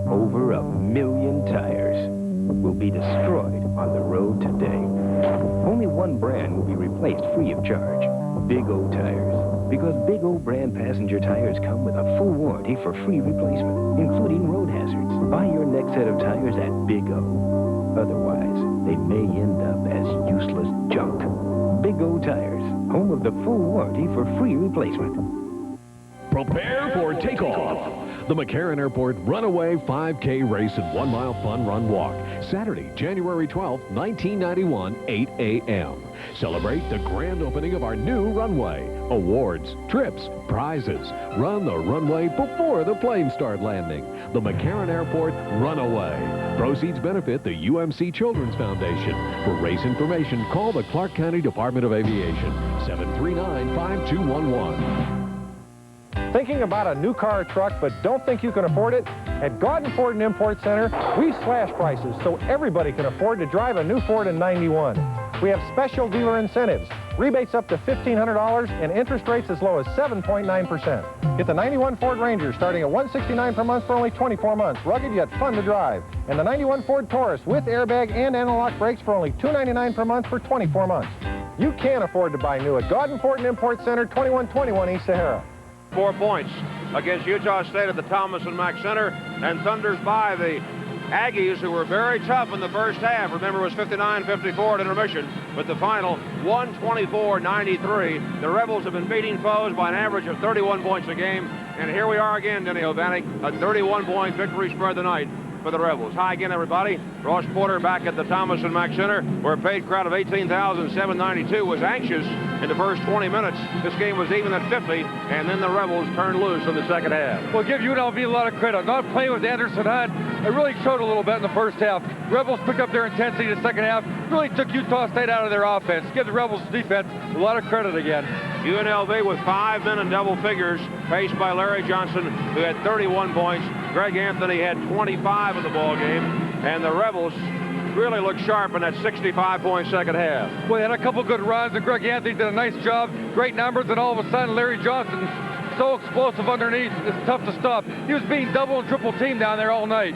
Over 1 million tires will be destroyed on the road today. Only one brand will be replaced free of charge. Big O Tires. Because Big O brand passenger tires come with a full warranty for free replacement, including road hazards. Buy your next set of tires at Big O. Otherwise, they may end up as useless junk. Big O Tires, home of the full warranty for free replacement. Prepare for takeoff. The McCarran Airport Runaway 5K Race and 1 Mile Fun Run Walk. Saturday, January 12th, 1991, 8 a.m. Celebrate the grand opening of our new runway. Awards, trips, prizes. Run the runway before the planes start landing. The McCarran Airport Runaway. Proceeds benefit the UMC Children's Foundation. For race information, call the Clark County Department of Aviation, 739-5211. Thinking about a new car or truck but don't think you can afford it? At Gaudin Ford and Import Center, we slash prices so everybody can afford to drive a new Ford in '91. We have special dealer incentives, rebates up to $1,500 and interest rates as low as 7.9%. Get the '91 Ford Ranger starting at $169 per month for only 24 months, rugged yet fun to drive. And the '91 Ford Taurus with airbag and anti-lock brakes for only $299 per month for 24 months. You can afford to buy new at Gaudin Ford and Import Center, 2121 East Sahara. 4 points against Utah State at the Thomas and Mack Center, and thunders by the Aggies, who were very tough in the first half. Remember, it was 59-54 at intermission, but the final 124-93. The Rebels have been beating foes by an average of 31 points a game, and here we are again, Denny O'Bannick, a 31-point victory spread tonight for the Rebels. Hi again, everybody. Ross Porter back at the Thomas and Mack Center, where a paid crowd of 18,792 was anxious in the first 20 minutes. This game was even at 50, and then the Rebels turned loose in the second half. Well, give UNLV a lot of credit. Not playing with Anderson Hunt, it really showed a little bit in the first half. Rebels picked up their intensity in the second half, really took Utah State out of their offense. Give the Rebels defense a lot of credit again. UNLV with 5 men in double figures, paced by Larry Johnson, who had 31 points. Greg Anthony had 25 in the ball game, and the Rebels really looked sharp in that 65-point second half. Well, they had a couple good runs, and Greg Anthony did a nice job, great numbers, and all of a sudden Larry Johnson, so explosive underneath, it's tough to stop. He was being double and triple teamed down there all night.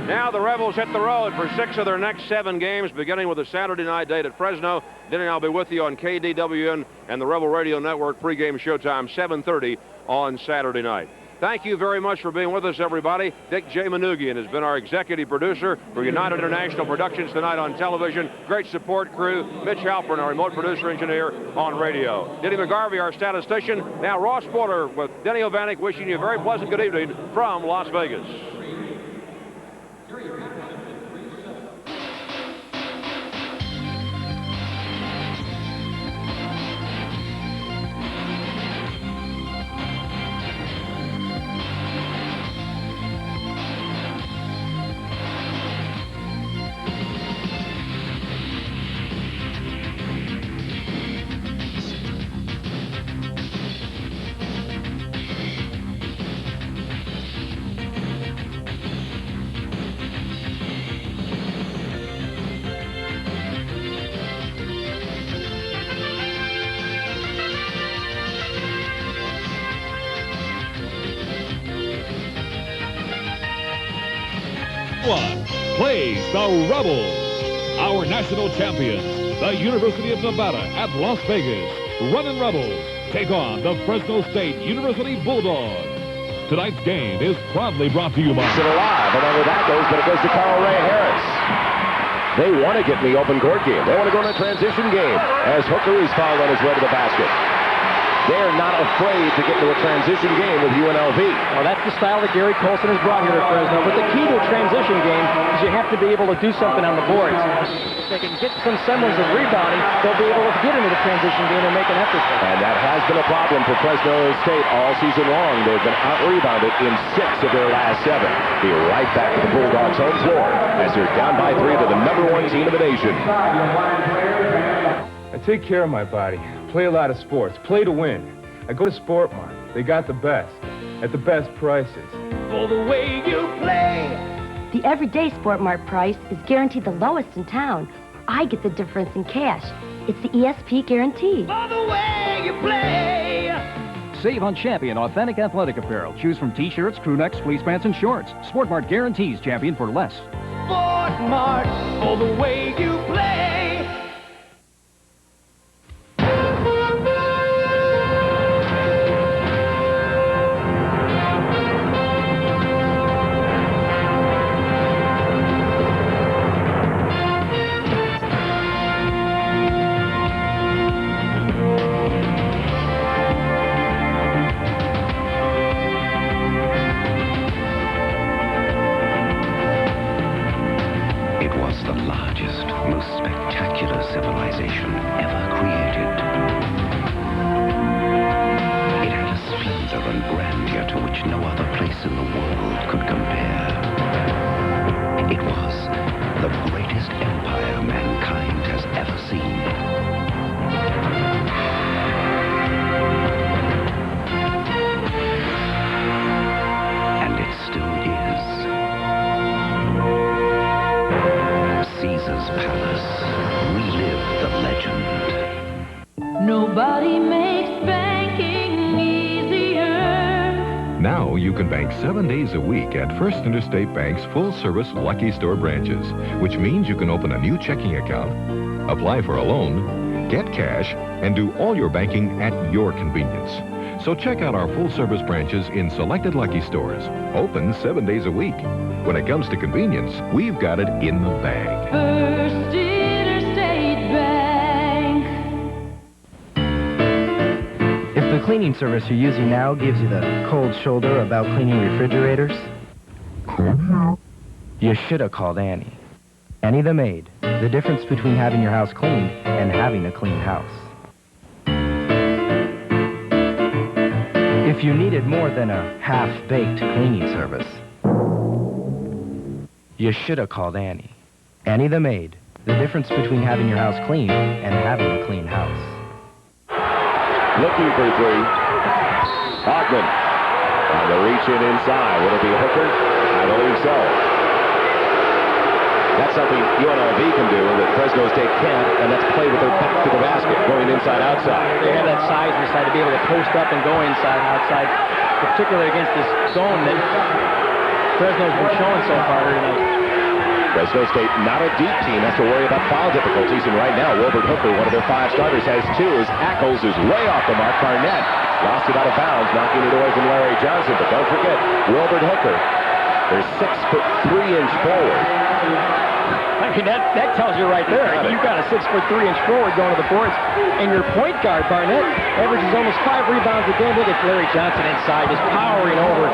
Now the Rebels hit the road for 6 of their next 7 games, beginning with a Saturday night date at Fresno. Then I'll be with you on KDWN and the Rebel Radio Network pregame showtime, 7:30 on Saturday night. Thank you very much for being with us, everybody. Dick J. Manoogian has been our executive producer for United International Productions tonight on television. Great support crew. Mitch Halpern, our remote producer engineer on radio. Denny McGarvey, our statistician. Now Ross Porter with Denny O'Bannick wishing you a very pleasant good evening from Las Vegas. Plays the Rebels. Our national champions, the University of Nevada at Las Vegas, Runnin' Rebels, take on the Fresno State University Bulldogs. Tonight's game is proudly brought to you by... It alive, and under that goes, but it goes to Carl Ray Harris. They want to get in the open court game. They want to go in a transition game as Hooker is fouled on his way to the basket. They're not afraid to get into a transition game with UNLV. Well, that's the style that Gary Colson has brought here at Fresno. But the key to a transition game is you have to be able to do something on the boards. If they can get some semblance of rebounding, they'll be able to get into the transition game and make an effort. And that has been a problem for Fresno State all season long. They've been out-rebounded in 6 of their last 7. Be right back to the Bulldogs' home floor as they're down by 3 to the #1 team in the nation. I take care of my body. Play a lot of sports. Play to win. I go to Sport Mart. They got the best at the best prices. For the way you play. The everyday Sport Mart price is guaranteed the lowest in town. I get the difference in cash. It's the ESP guarantee. For the way you play. Save on Champion authentic athletic apparel. Choose from t-shirts, crew necks, fleece pants, and shorts. Sport Mart guarantees Champion for less. Sport Mart, for the way you play. Nobody makes banking easier. Now you can bank 7 days a week at First Interstate Bank's full-service Lucky Store branches, which means you can open a new checking account, apply for a loan, get cash, and do all your banking at your convenience. So check out our full-service branches in selected Lucky Stores, open 7 days a week. When it comes to convenience, we've got it in the bag. First Interstate Bank. If the cleaning service you're using now gives you the cold shoulder about cleaning refrigerators, you should have called Annie. Annie the maid. The difference between having your house cleaned and having a clean house. If you needed more than a half-baked cleaning service, you should have called Annie. Annie the maid. The difference between having your house clean and having a clean house. Looking for three. Ogden. On the reach in inside. Will it be a hooker? I believe so. That's something UNLV can do that Fresno State can't, and that's play with their back to the basket, going inside-outside. They have that size and decide to be able to post up and go inside and outside, particularly against this zone that Fresno's been showing so far tonight. Fresno State, not a deep team, has to worry about foul difficulties, and right now, Wilbert Hooker, one of their 5 starters, has 2. As Ackles is way off the mark. Barnett lost it out of bounds, knocking it away from Larry Johnson. But don't forget, Wilbert Hooker, they're 6'3" forward. I mean, that tells you right there. You've got a 6'3" forward going to the boards, and your point guard, Barnett, averages almost 5 rebounds a game. Look at Larry Johnson inside, just powering over.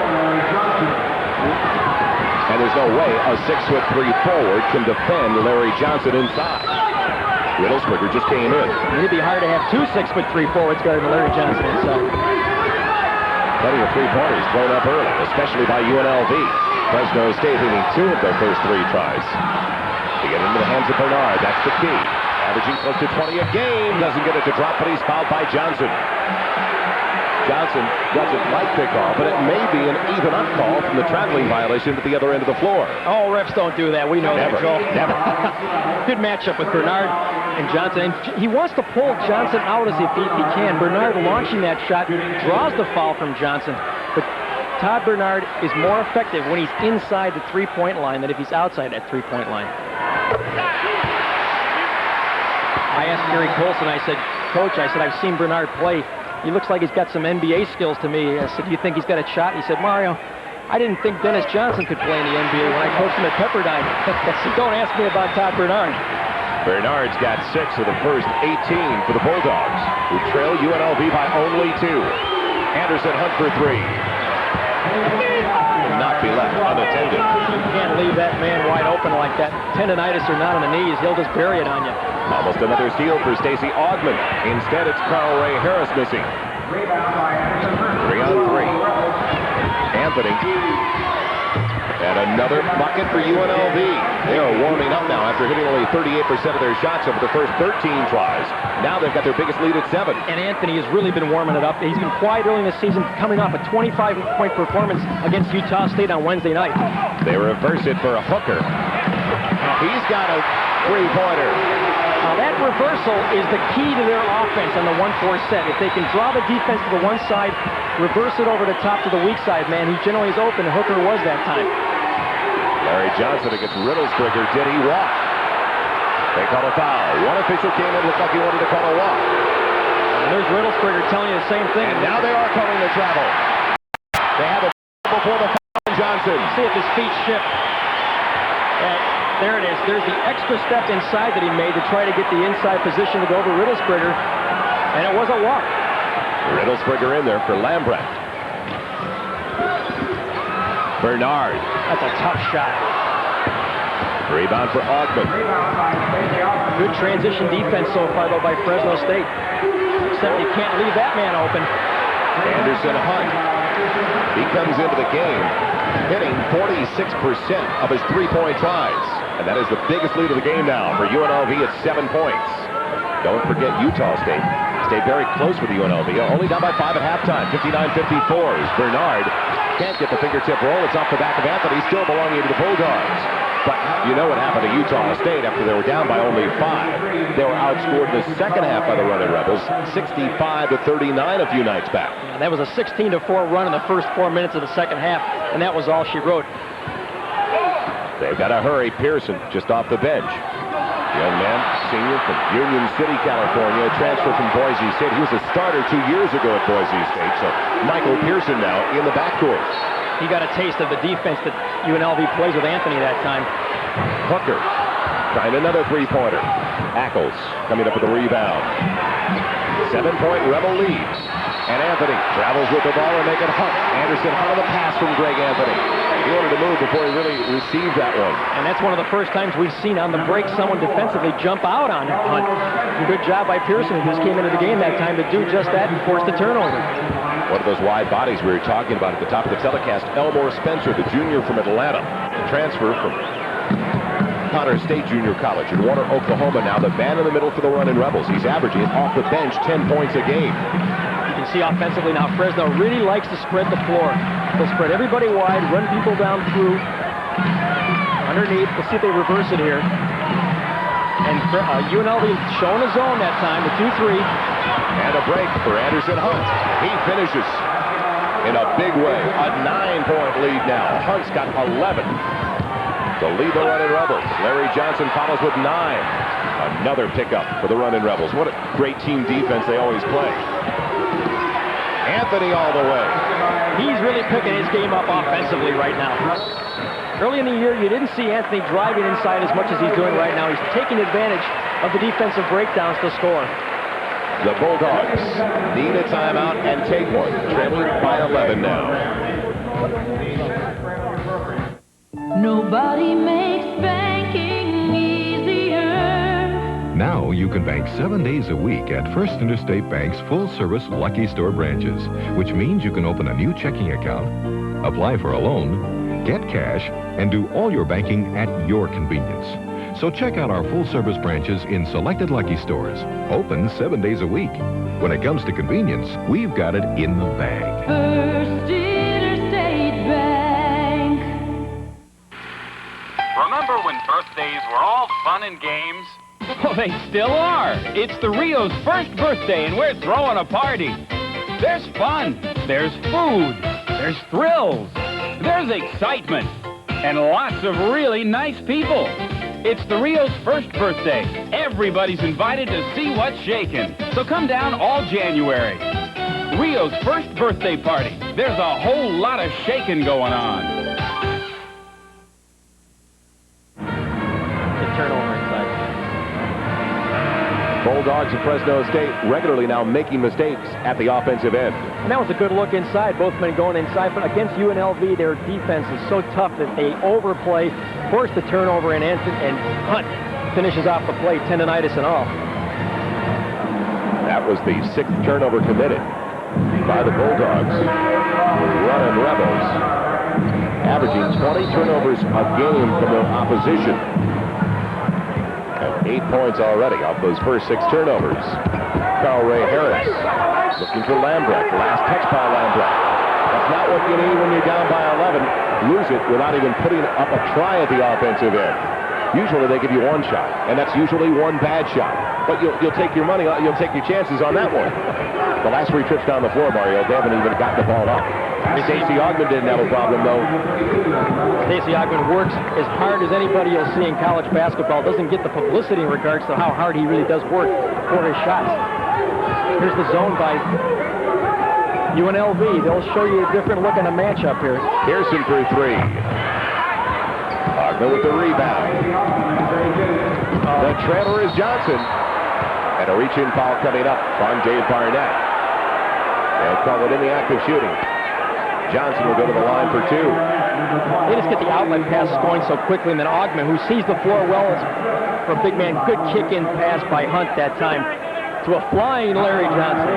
And there's no way a 6'3" forward can defend Larry Johnson inside. Riddlesberger just came in. It'd be hard to have 2 6'3" forwards guarding Larry Johnson inside. Plenty of three-pointers thrown up early, especially by UNLV. Fresno State hitting 2 of their first 3 tries. To get into the hands of Bernard, that's the key. Averaging close to 20 a game. Doesn't get it to drop, but he's fouled by Johnson. Johnson doesn't like pickoff, but it may be an even up call from the traveling violation at the other end of the floor. Oh, refs don't do that. We know Never, that, Joel. Never. Good matchup with Bernard and Johnson. And he wants to pull Johnson out as if he can. Bernard launching that shot draws the foul from Johnson. But Todd Bernard is more effective when he's inside the three-point line than if he's outside that three-point line. I asked Gary Colson, I said, Coach, I've seen Bernard play. He looks like he's got some NBA skills to me. I said, do you think he's got a shot? He said, Mario, I didn't think Dennis Johnson could play in the NBA when I coached him at Pepperdine. So don't ask me about Todd Bernard. Bernard's got 6 of the first 18 for the Bulldogs, who trail UNLV by only 2. Anderson hunt for 3. Will not be left unattended. You can't leave that man wide open like that. Tendonitis or not on the knees, he'll just bury it on you. Almost another steal for Stacey Augman. Instead, it's Carl Ray Harris missing. 3 on 3. Anthony. And another bucket for UNLV. They are warming up now after hitting only 38% of their shots over the first 13 tries. Now they've got their biggest lead at 7. And Anthony has really been warming it up. He's been quiet early in the season, coming off a 25-point performance against Utah State on Wednesday night. They reverse it for a Hooker. He's got a three-pointer. That reversal is the key to their offense on the 1-4 set. If they can draw the defense to the one side, reverse it over the top to the weak side, man, he generally is open, and Hooker was that time. Larry Johnson against Riddlesbrigger. Did he walk? They call a foul. One official came in, looked like he wanted to call a walk. And there's Riddlesbrigger telling you the same thing. And now they are calling the travel. They have it before the foul, Johnson. See if his feet shift. There it is. There's the extra step inside that he made to try to get the inside position to go over Riddlesbrigger. And it was a walk. Riddlesbrigger in there for Lambrecht. Bernard. That's a tough shot. Rebound for Augman. Good transition defense so far, though, by Fresno State. Except you can't leave that man open. Anderson Hunt. He comes into the game hitting 46% of his three-point tries. And that is the biggest lead of the game now for UNLV at 7 points. Don't forget Utah State stayed very close with UNLV. Only down by 5 at halftime, 59-54. As Bernard can't get the fingertip roll. It's off the back of Anthony, still belonging to the Bulldogs. But you know what happened to Utah State after they were down by only 5. They were outscored in the second half by the Running Rebels, 65-39 a few nights back. And that was a 16-4 run in the first 4 minutes of the second half, and that was all she wrote. They've got to hurry. Pearson just off the bench. Young man, senior from Union City, California, a transfer from Boise State. He was a starter 2 years ago at Boise State. So Michael Pearson now in the backcourt. He got a taste of the defense that UNLV plays with Anthony that time. Hooker trying another three-pointer. Ackles coming up with a rebound. 7-point Rebel lead. And Anthony travels with the ball and make it Hunt. Anderson Hunt on the pass from Greg Anthony. He wanted to move before he really received that one. And that's one of the first times we've seen on the break someone defensively jump out on Hunt. Good job by Pearson, who just came into the game that time to do just that and force the turnover. One of those wide bodies we were talking about at the top of the telecast, Elmore Spencer, the junior from Atlanta, the transfer from Connor State Junior College in Warner, Oklahoma. Now the man in the middle for the Running Rebels. He's averaging off the bench 10 points a game. You can see offensively now Fresno really likes to spread the floor. They'll spread everybody wide, run people down through, underneath. We'll see if they reverse it here. And UNLV showing a zone that time, the 2-3. And a break for Anderson Hunt. He finishes in a big way. A 9-point lead now. Hunt's got 11 to lead the Running Rebels. Larry Johnson follows with 9. Another pickup for the Running Rebels. What a great team defense they always play. Anthony all the way. He's really picking his game up offensively right now. Early in the year, you didn't see Anthony driving inside as much as he's doing right now. He's taking advantage of the defensive breakdowns to score. The Bulldogs need a timeout and take one. Trailing by 11 now. Nobody makes banking easier. Now you can bank 7 days a week at First Interstate Bank's full-service Lucky Store branches, which means you can open a new checking account, apply for a loan, get cash, and do all your banking at your convenience. So check out our full-service branches in selected Lucky Stores, open 7 days a week. When it comes to convenience, we've got it in the bag. First Interstate Bank. Remember when birthdays were all fun and games? Well, they still are. It's the Rio's first birthday, and we're throwing a party. There's fun, there's food, there's thrills, there's excitement, and lots of really nice people. It's the Rio's first birthday. Everybody's invited to see what's shaking. So come down all January. Rio's first birthday party. There's a whole lot of shaking going on. The turnover inside. Bulldogs of Fresno State regularly now making mistakes at the offensive end. And that was a good look inside. Both men going inside. But against UNLV, their defense is so tough that they overplay, force the turnover, and Hunt finishes off the play, tendonitis and all. That was the 6th turnover committed by the Bulldogs. Running Rebels averaging 20 turnovers a game from the opposition. And 8 points already off those first 6 turnovers. Carl Ray Harris looking for Lambrecht. Last touch by Lambrecht. That's not what you need when you're down by 11. Lose it without even putting up a try at the offensive end. Usually they give you one shot, and that's usually one bad shot. But you'll take your money, you'll take your chances on that one. The last 3 trips down the floor, Mario, they haven't even gotten the ball up. Stacey Ogman didn't have a problem, though. Stacey Ogman works as hard as anybody you'll see in college basketball. Doesn't get the publicity in regards to how hard he really does work for his shots. Here's the zone by UNLV. They'll show you a different look in a matchup here. Pearson for 3. Ogman with the rebound. The trailer is Johnson. And a reach-in foul coming up on Dave Barnett. They'll call it in the act of shooting. Johnson will go to the line for 2. They just get the outlet passes going so quickly, and then Ogman, who sees the floor well for a big man, good kick-in pass by Hunt that time to a flying Larry Johnson.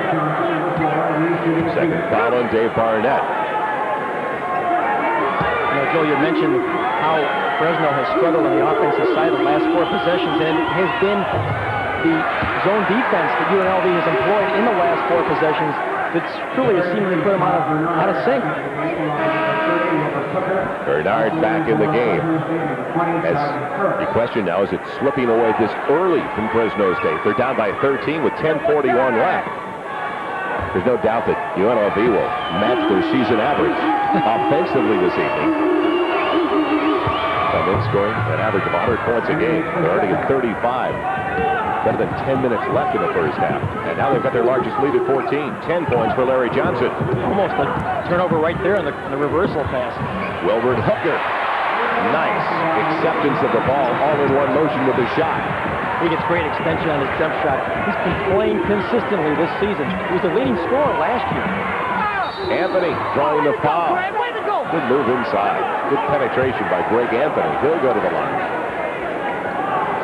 Second foul on Dave Barnett. You know, Joe, you mentioned how Fresno has struggled on the offensive side of the last 4 possessions, and it has been the zone defense that UNLV has employed in the last 4 possessions that's truly has seemingly put them out of sync. Bernard back in the game. As the question now, is it slipping away this early from Fresno State? They're down by 13 with 10:41 left. There's no doubt that UNLV will match their season average offensively this evening. They're scoring an average of 100 points a game. They're already at 35. Better than 10 minutes left in the first half. And now they've got their largest lead at 14. 10 points for Larry Johnson. Almost a turnover right there in the reversal pass. Wilbert Hooker. Nice acceptance of the ball, all in one motion with the shot. He gets great extension on his jump shot. He's been playing consistently this season. He was the leading scorer last year. Anthony drawing the foul. Good move inside. Good penetration by Greg Anthony. He'll go to the line.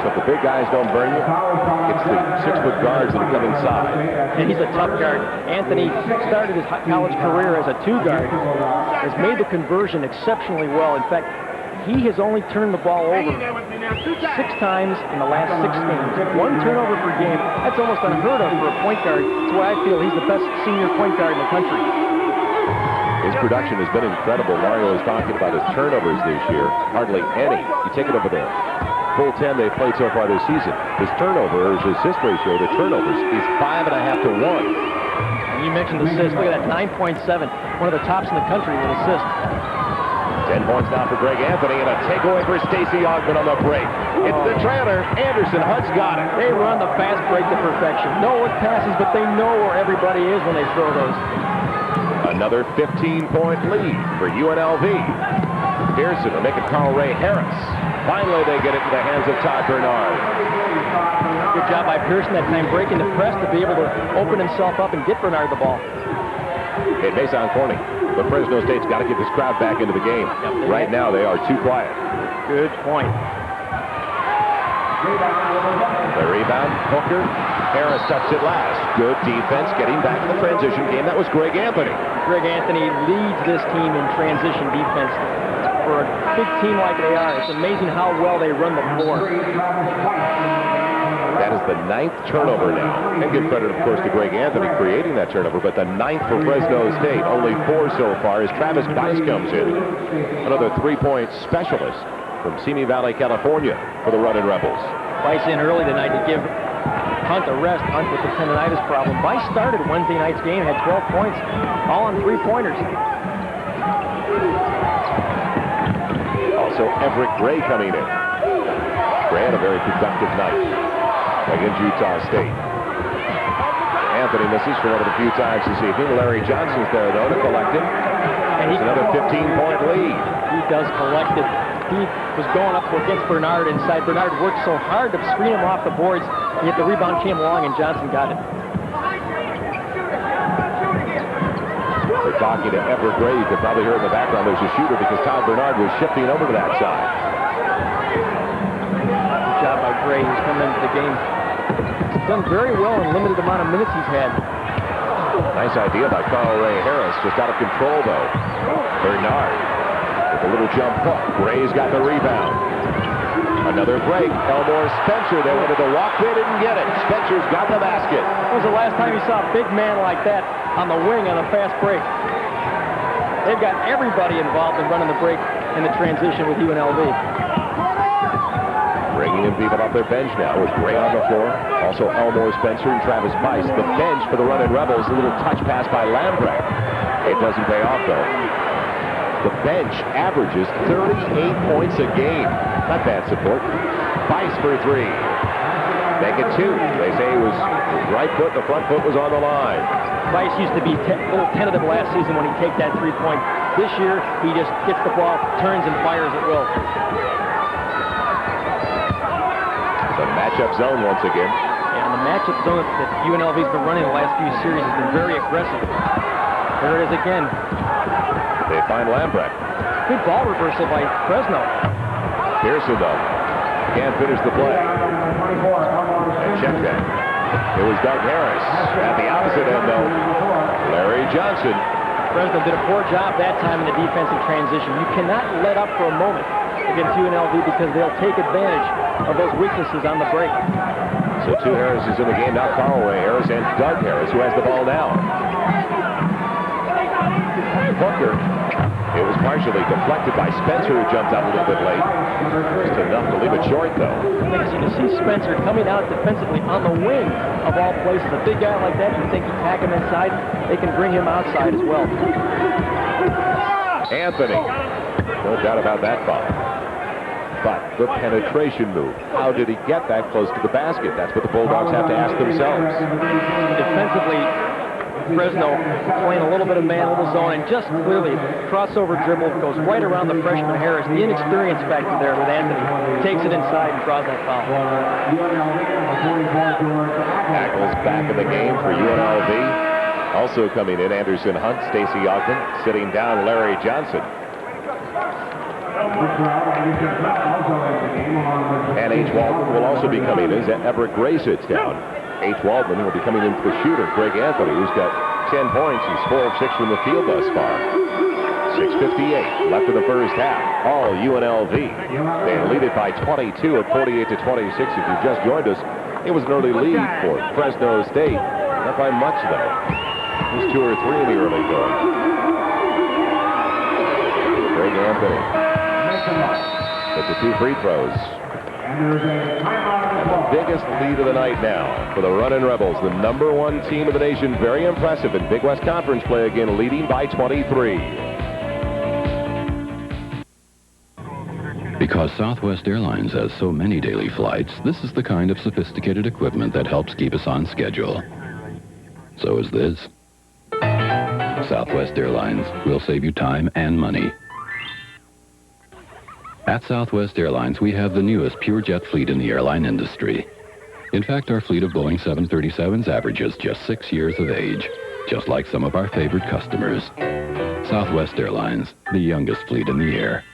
So if the big guys don't burn you, it's the 6-foot guards that come inside. And he's a tough guard. Anthony started his college career as a 2 guard, has made the conversion exceptionally well. In fact, he has only turned the ball over 6 times in the last 6 games. 1 turnover per game. That's almost unheard of for a point guard. That's why I feel he's the best senior point guard in the country. His production has been incredible. Mario is talking about his turnovers this year. Hardly any. You take it over there. Full 10 they've played so far this season. His turnovers, his assist ratio to turnovers is 5.5 to 1. And you mentioned assists. Look at that, 9.7. One of the tops in the country with assists. 10 points now for Greg Anthony, and a takeaway for Stacey Ogman on the break. It's the trailer. Anderson Hunt's got it. They run the fast break to perfection. No one passes, but they know where everybody is when they throw those. Another 15-point lead for UNLV. Pearson will make it Carl Ray Harris. Finally, they get it to the hands of Todd Bernard. Good job by Pearson that time breaking the press to be able to open himself up and get Bernard the ball. It may sound corny, but Fresno State's got to get this crowd back into the game. Yep, right now, they are too quiet. Good point. The rebound, Hooker. Harris touched it last. Good defense, getting back to the transition game. That was Greg Anthony. Greg Anthony leads this team in transition defense. For a big team like they are, it's amazing how well they run the floor. That is the 9th turnover now. And give credit, of course, to Greg Anthony creating that turnover, but the 9th for Fresno State. Only 4 so far as Travis Bice comes in. Another 3-point specialist from Simi Valley, California for the Runnin' Rebels. Bice in early tonight to give Hunt a rest. Hunt with the tendonitis problem. Bice started Wednesday night's game, had 12 points, all on 3-pointers. Also, Everett Gray coming in. Gray had a very productive night against Utah State. Anthony misses for one of the few times this evening. Larry Johnson's there, though, to collect it. And he's another 15-point lead. He does collect it. He was going up against Bernard inside. Bernard worked so hard to screen him off the boards, yet the rebound came along and Johnson got it. They're talking to Everett Gray. You can probably hear in the background there's a shooter because Todd Bernard was shifting over to that side. Good job by Gray. He's come into the game. He's done very well in the limited amount of minutes he's had. Nice idea by Carl Ray Harris. Just out of control, though. Bernard with a little jump hook. Gray's got the rebound. Another break. Elmore Spencer. They wanted to walk. They didn't get it. Spencer's got the basket. When was the last time you saw a big man like that on the wing on a fast break? They've got everybody involved in running the break in the transition with UNLV. bringing in people off their bench now with Gray on the floor. Also Elmore Spencer and Travis Bice. The bench for the running Rebels. A little touch pass by Lambrecht. It doesn't pay off, though. The bench averages 38 points a game. Not bad support. Bice for three. Make it two. They say it was right foot, the front foot was on the line. Bice used to be a little tentative last season when he'd take that three-point. This year, he just gets the ball, turns and fires at will. The matchup zone once again. Yeah, and the matchup zone that UNLV's been running the last few series has been very aggressive. There it is again. They find Lambrecht. Good ball reversal by Fresno. Pearson, though, can't finish the play. And check that. It was Doug Harris. At the opposite end, though, Larry Johnson. Fresno did a poor job that time in the defensive transition. You cannot let up for a moment against UNLV because they'll take advantage of those weaknesses on the break. So two Harrises in the game, now Carlway Harris and Doug Harris, who has the ball now. Hooker. It was partially deflected by Spencer, who jumped out a little bit late. Just enough to leave it short, though. Amazing to see Spencer coming out defensively on the wing of all places. A big guy like that, you think you tack him inside, they can bring him outside as well. Anthony. No doubt about that foul. But the penetration move. How did he get that close to the basket? That's what the Bulldogs have to ask themselves. Defensively, Fresno playing a little bit of man, a little zone, and just clearly crossover dribble goes right around the freshman Harris. The inexperience factor there with Anthony takes it inside and draws that foul. Tackles back in the game for UNLV. Also coming in, Anderson Hunt, Stacy Ogden, sitting down Larry Johnson. And H. Waldman will also be coming in as Everett Gray sits down. H. Waldman will be coming in for the shooter, Greg Anthony, who's got 10 points. He's 4 of 6 from the field thus far. 6:58 left in the first half. All UNLV. They lead it by 22 at 48-26. If you just joined us, it was an early lead for Fresno State. Not by much, though. It was 2 or 3 in the early going. Greg Anthony with the 2 free throws. And the biggest lead of the night now for the Runnin' Rebels, the #1 team of the nation. Very impressive in Big West Conference play again, leading by 23. Because Southwest Airlines has so many daily flights, this is the kind of sophisticated equipment that helps keep us on schedule. So is this. Southwest Airlines will save you time and money. At Southwest Airlines, we have the newest pure jet fleet in the airline industry. In fact, our fleet of Boeing 737s averages just 6 years of age, just like some of our favorite customers. Southwest Airlines, the youngest fleet in the air.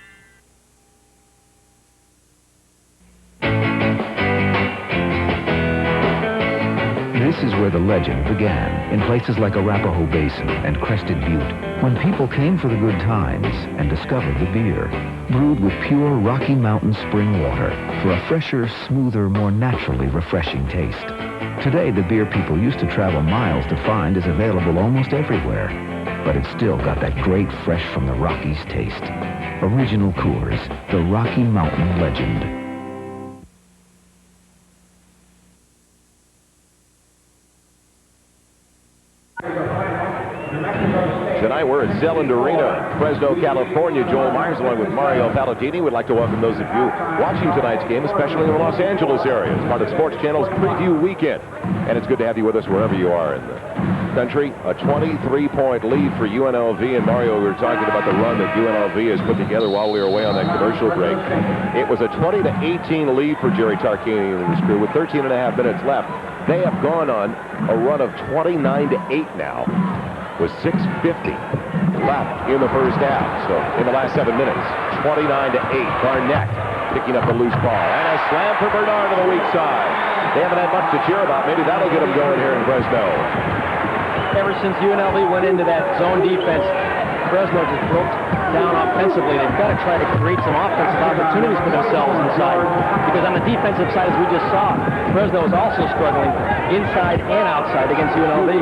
This is where the legend began, in places like Arapahoe Basin and Crested Butte, when people came for the good times and discovered the beer, brewed with pure Rocky Mountain spring water for a fresher, smoother, more naturally refreshing taste. Today, the beer people used to travel miles to find is available almost everywhere, but it's still got that great fresh from the Rockies taste. Original Coors, the Rocky Mountain legend. Tonight we're at Zelland Arena, Fresno, California. Joel Myers along with Mario Palladini would like to welcome those of you watching tonight's game, especially in the Los Angeles area, as part of Sports Channel's Preview Weekend. And it's good to have you with us wherever you are in the country. A 23-point lead for UNLV. And Mario, we were talking about the run that UNLV has put together while we were away on that commercial break. It was a 20-18 lead for Jerry Tarkanian and his crew with 13 and a half minutes left. They have gone on a run of 29-8 now, with 6:50 left in the first half. So in the last 7 minutes, 29-8. Barnett picking up the loose ball. And a slam for Bernard to the weak side. They haven't had much to cheer about. Maybe that'll get them going here in Fresno. Ever since UNLV went into that zone defense, Fresno just broke down offensively. They've got to try to create some offensive opportunities for themselves inside. Because on the defensive side, as we just saw, Fresno is also struggling inside and outside against UNLV.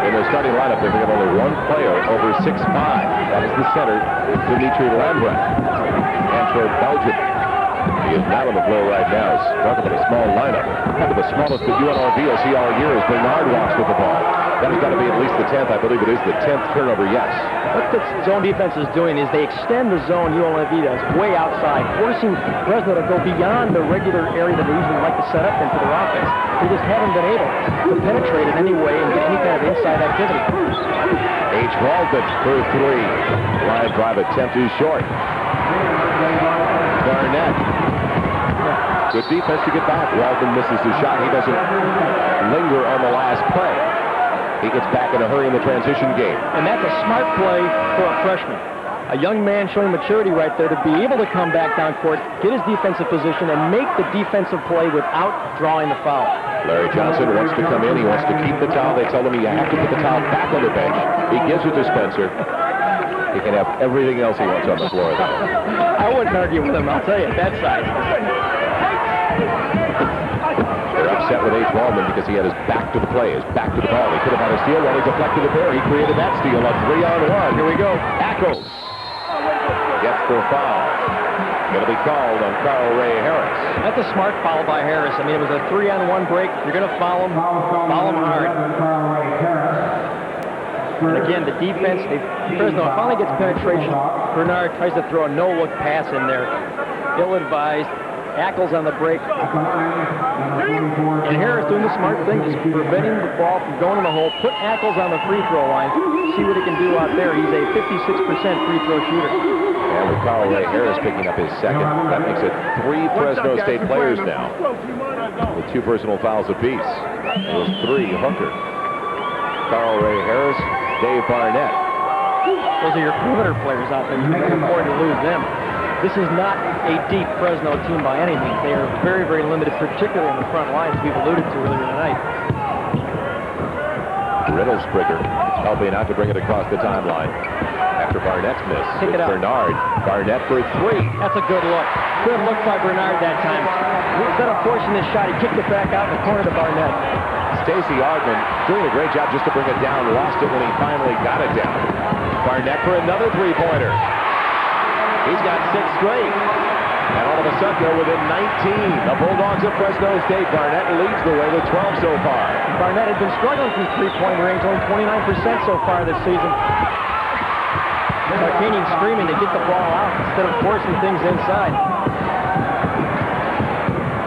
In the starting lineup, they've got only one player over 6'5". That is the center, Dimitri Lambrecht. And for Belgium, He is not on the floor right now. Talk about a small lineup. Probably the smallest that UNLV will see all year as Bernard walks with the ball. That has got to be at least the 10th. I believe it is the 10th turnover, yes. What this zone defense is doing is they extend the zone UNLV does way outside, forcing Fresno to go beyond the regular area that they usually like to set up into their offense. They just haven't been able to penetrate in any way and get any kind of inside activity. H. Waldman for three. Line drive attempt is short. Barnett. Good defense to get back. Waldman misses the shot. He doesn't linger on the last play. He gets back in a hurry in the transition game. And that's a smart play for a freshman. A young man showing maturity right there to be able to come back down court, get his defensive position, and make the defensive play without drawing the foul. Larry Johnson wants to come in. He wants to keep the towel. They tell him you have to put the towel back on the bench. He gives it to Spencer. He can have everything else he wants on the floor, though. I wouldn't argue with him, I'll tell you, at that size. They're upset with H. Waldman because he had his back to the play, his back to the ball. He could have had a steal while he deflected it there. He created that steal, a 3-on-1. Here we go. Ackles gets the foul. Going to be called on Carl Ray Harris. That's a smart foul by Harris. I mean, it was a 3-on-1 break. You're going to foul him hard. And again, the defense, Fresno finally gets penetration. Bernard tries to throw a no-look pass in there. Ill-advised. Ackles on the break. And Harris doing the smart thing, just preventing the ball from going in the hole. Put Ackles on the free throw line. See what he can do out there. He's a 56% free throw shooter. And with Carl Ray Harris picking up his second, that makes it 3 Fresno State players now, with 2 personal fouls apiece. It was 3 Hooker, Carl Ray Harris, Dave Barnett. Those are your perimeter players out there. You can't afford to lose them. This is not a deep Fresno team by any means. They are very, very limited, particularly on the front lines we've alluded to earlier tonight. Riddlesbrigger helping out to bring it across the timeline after Barnett's miss. Pick it up. Bernard. Barnett for 3. That's a good look. Good look by Bernard that time. Instead of forcing this shot, he kicked it back out in the corner to Barnett. Stacey Ardman doing a great job just to bring it down. Lost it when he finally got it down. Barnett for another 3-pointer. He's got 6 straight. And all of a sudden, they're within 19. The Bulldogs of Fresno State. Barnett leads the way with 12 so far. Barnett has been struggling from three-point range, only 29% so far this season. Tarkanian screaming to get the ball out instead of forcing things inside.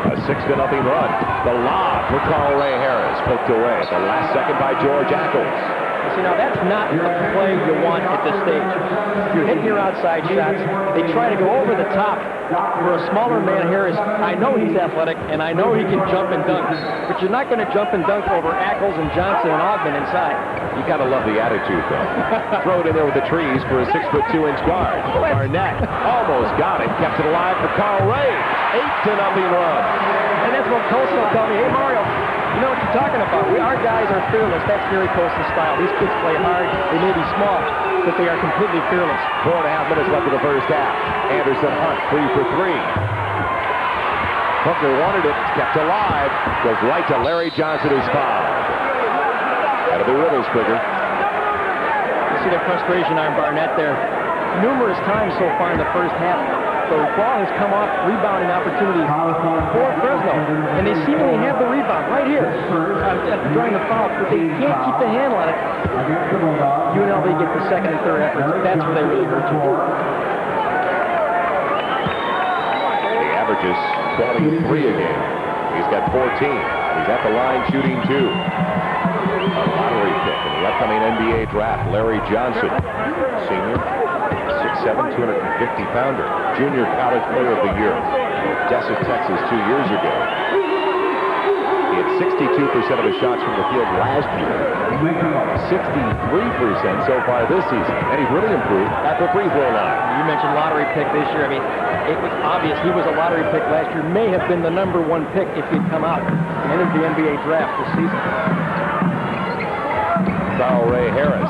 A 6-0 run. The lob for Carl Ray Harris. Poked away at the last second by George Ackles. See, now that's not the play you want at this stage. You're hitting your outside shots. They try to go over the top for a smaller man. Harris, I know he's athletic, and I know he can jump and dunk, but you're not going to jump and dunk over Ackles and Johnson and Ogden inside. You got to love the attitude, though. Throw it in there with the trees for a 6'2" guard. Barnett almost got it. Kept it alive for Carl Ray. 8-0 run. And that's what Colson will tell me. Hey, Mario, you know what you're talking about. Our guys are fearless. That's Gary Colson's style. These kids play hard. They may be small, but they are completely fearless. 4.5 minutes left in the first half. Anderson Hunt, 3 for 3. Hooker wanted it. Kept alive. Goes right to Larry Johnson, who's fouled. That'll be Riddlesbrigger. You see the frustration on Barnett there. Numerous times so far in the first half. The ball has come off rebounding opportunities for Fresno, and they seemingly have the rebound right here during the foul, but they can't keep the handle on it. UNLV gets the second and third efforts. That's where they really hurt you. He averages 23 a game. He's got 14. He's at the line shooting 2. A lottery pick in the upcoming NBA draft, Larry Johnson, senior. 6'7", 250-pounder, junior college player of the year. Odessa, Texas 2 years ago. He had 62% of his shots from the field last year. 63% so far this season. And he's really improved at the free throw line. You mentioned lottery pick this year. I mean, it was obvious he was a lottery pick last year. May have been the #1 pick if he'd come out and entered the NBA draft this season. Carl Ray Harris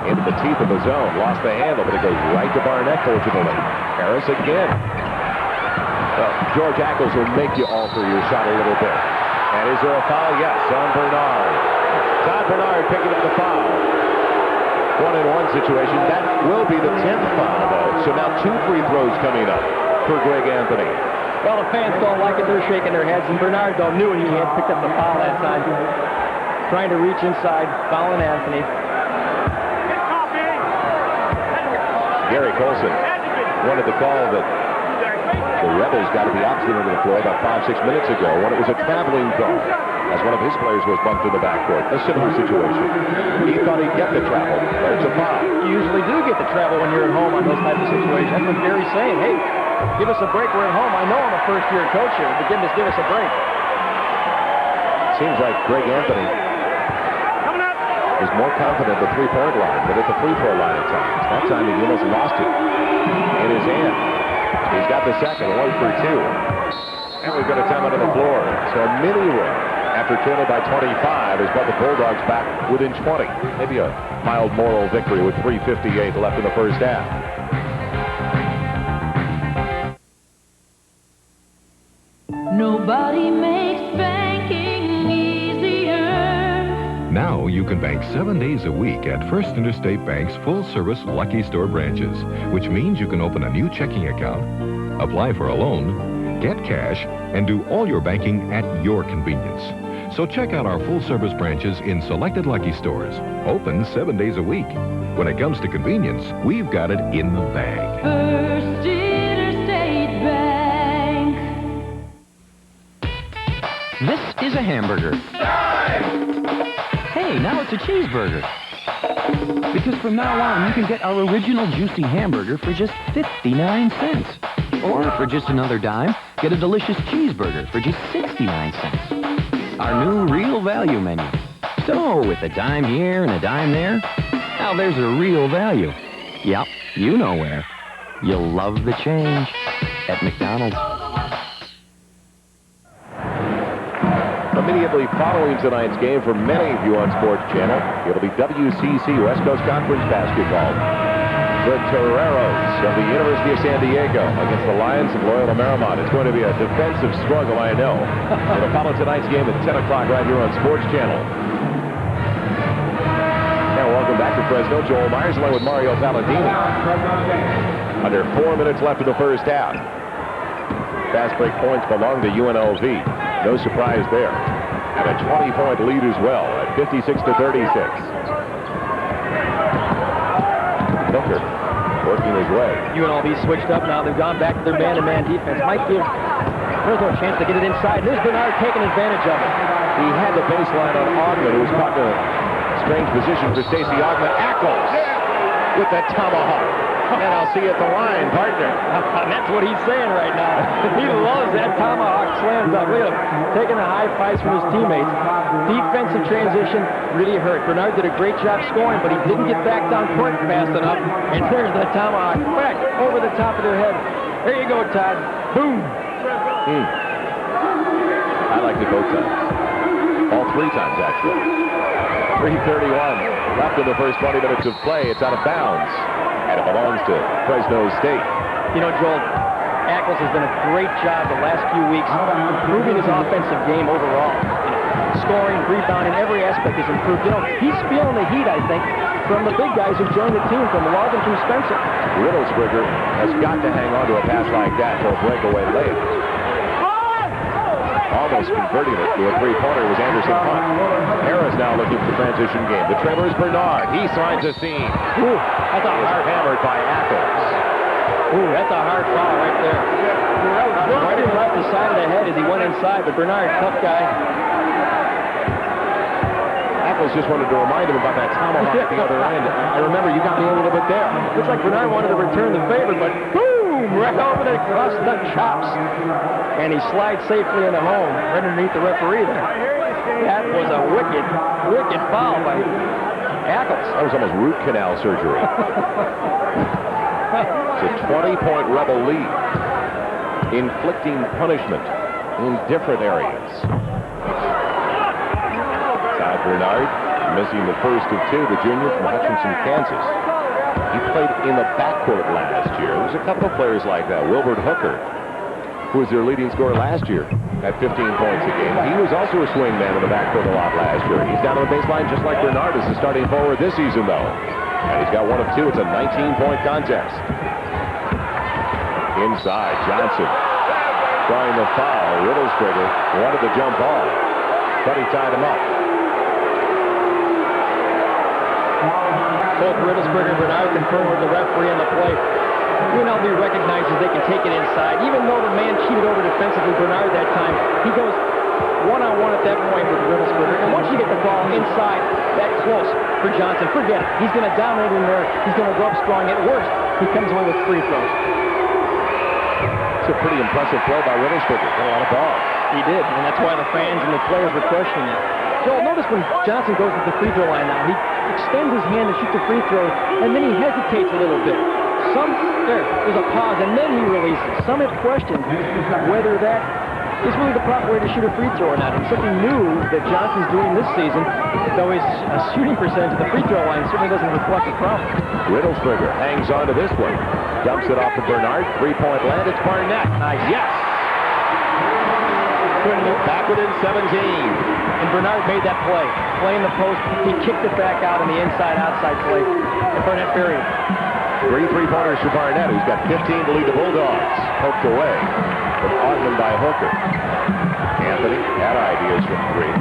into the teeth of the zone. Lost the handle, but it goes right to Barnett, fortunately. Harris again. Well, George Ackles will make you alter your shot a little bit. And is there a foul? Yes, on Bernard. Todd Bernard picking up the foul. 1-and-1 situation. That will be the 10th foul, though. So now 2 free throws coming up for Greg Anthony. Well, the fans don't like it. They're shaking their heads, and Bernardo knew he had picked up the foul that time. Trying to reach inside, fouling Anthony. Gary Colson wanted the call that the Rebels got to be opposite into the floor about 5-6 minutes ago when it was a traveling call, as one of his players was bumped in the backcourt. A similar situation. He thought he'd get the travel, but it's a foul. You usually do get the travel when you're at home on those types of situations. That's what Gary's saying. Hey, give us a break. We're at home. I know I'm a first-year coach here, but give us a break. Seems like Greg Anthony is more confident at the three-point line than at the free-throw line at times. That time he almost lost it in his hand. He's got the second, 1 for 2. And we've got a timeout on the floor. So a mini run after trailing by 25 has brought the Bulldogs back within 20. Maybe a mild moral victory with 3:58 left in the first half. Nobody makes banking easier. Now you can bank 7 days a week at First Interstate Bank's full-service Lucky Store branches, which means you can open a new checking account, apply for a loan, get cash, and do all your banking at your convenience. So check out our full-service branches in selected Lucky Stores, open 7 days a week. When it comes to convenience, we've got it in the bag. First Interstate Bank. This is a hamburger. Hey, now it's a cheeseburger. Because from now on, you can get our original juicy hamburger for just 59 cents. Or for just another dime, get a delicious cheeseburger for just 69 cents. Our new real value menu. So, with a dime here and a dime there, now there's a real value. Yep, you know where. You'll love the change at McDonald's. Immediately following tonight's game for many of you on Sports Channel, it'll be WCC West Coast Conference basketball. The Toreros of the University of San Diego against the Lions of Loyola Marymount. It's going to be a defensive struggle, I know. It'll follow tonight's game at 10 o'clock right here on Sports Channel. And welcome back to Fresno. Joel Myers along with Mario Palladini. Under 4 minutes left in the first half. Fast break points belong to UNLV. No surprise there. And a 20-point lead as well at 56-36. Hooker working his way. UNLV switched up now. They've gone back to their man-to-man defense. Might give Fresno a chance to get it inside. There's Bernard taking advantage of it. He had the baseline on Ogman, who was caught in a strange position for Stacey Ogman. Ackles with the tomahawk. And I'll see you at the line, partner. That's what he's saying right now. He loves that tomahawk slam dunk. Look at him taking the high fives from his teammates. Defensive transition really hurt. Bernard did a great job scoring, but he didn't get back down court fast enough. And there's the tomahawk back over the top of their head. There you go, Todd. Boom. I liked it both times. All 3 times, actually. 3:31 left in the first 20 minutes of play. It's out of bounds. And it belongs to Fresno State. You know, Joel, Ackles has done a great job the last few weeks improving his offensive game overall. Scoring, rebounding, every aspect is improved. You know, he's feeling the heat, I think, from the big guys who joined the team, from Logan, from Spencer. Riddlesberger has got to hang on to a pass like that for a breakaway layup. Almost converting it to a three-pointer was Anderson Hunt. Harris now looking for the transition game. The trailer is Bernard. He signs a scene. Ooh, that's a hard hammered by Ackles. Ooh, that's a hard foul right there. Right and left the side of the head as he went inside, but Bernard, tough guy. Ackles just wanted to remind him about that tomahawk at the other end. I remember you got me a little bit there. Looks like Bernard wanted to return the favor, but boom, right over the across the chops. And he slides safely into home, right underneath the referee there. That was a wicked, wicked foul by Ackles. That was almost root canal surgery. It's a 20-point Rebel lead, inflicting punishment in different areas. Todd Bernard, missing the first of 2, the junior from Hutchinson, Kansas. He played in the backcourt last year. There's a couple of players like that. Wilbert Hooker, who was their leading scorer last year at 15 points a game. He was also a swing man in the backcourt a lot last year. He's down on the baseline just like Bernard is the starting forward this season, though. And he's got 1 of 2. It's a 19-point contest. Inside, Johnson. drawing the foul. Riddlesberger wanted to jump off, but he tied him up. Both Riddlesberger and Bernard confirmed with the referee on the play. UNLV recognizes they can take it inside. Even though the man cheated over defensively, Bernard that time, he goes one-on-one at that point with Riddlesberger. And once you get the ball inside that close for Johnson, forget it. He's going to dominate in there. He's going to go up strong. At worst, he comes away with free throws. It's a pretty impressive play by Riddlesberger. Got a lot of ball. He did, and that's why the fans and the players were questioning it. Joel, notice when Johnson goes to the free throw line now, he extends his hand to shoot the free throw, and then he hesitates a little bit. There's a pause, and then he releases. Some have questioned whether that is really the proper way to shoot a free throw or not. And something new that Johnson's doing this season, though his shooting percentage at the free throw line certainly doesn't reflect the problem. Riddlesberger hangs on to this one. Dumps it off to Bernard. Three-point land. It's Barnett. Nice. Yes. Back within 17. And Bernard made that play. Playing the post, he kicked it back out in the inside-outside play. And Barnett buried. 3 3-pointers for Barnett, who's got 15 to lead the Bulldogs. Poked away from Ogden by Hooker. Anthony had ideas from 3.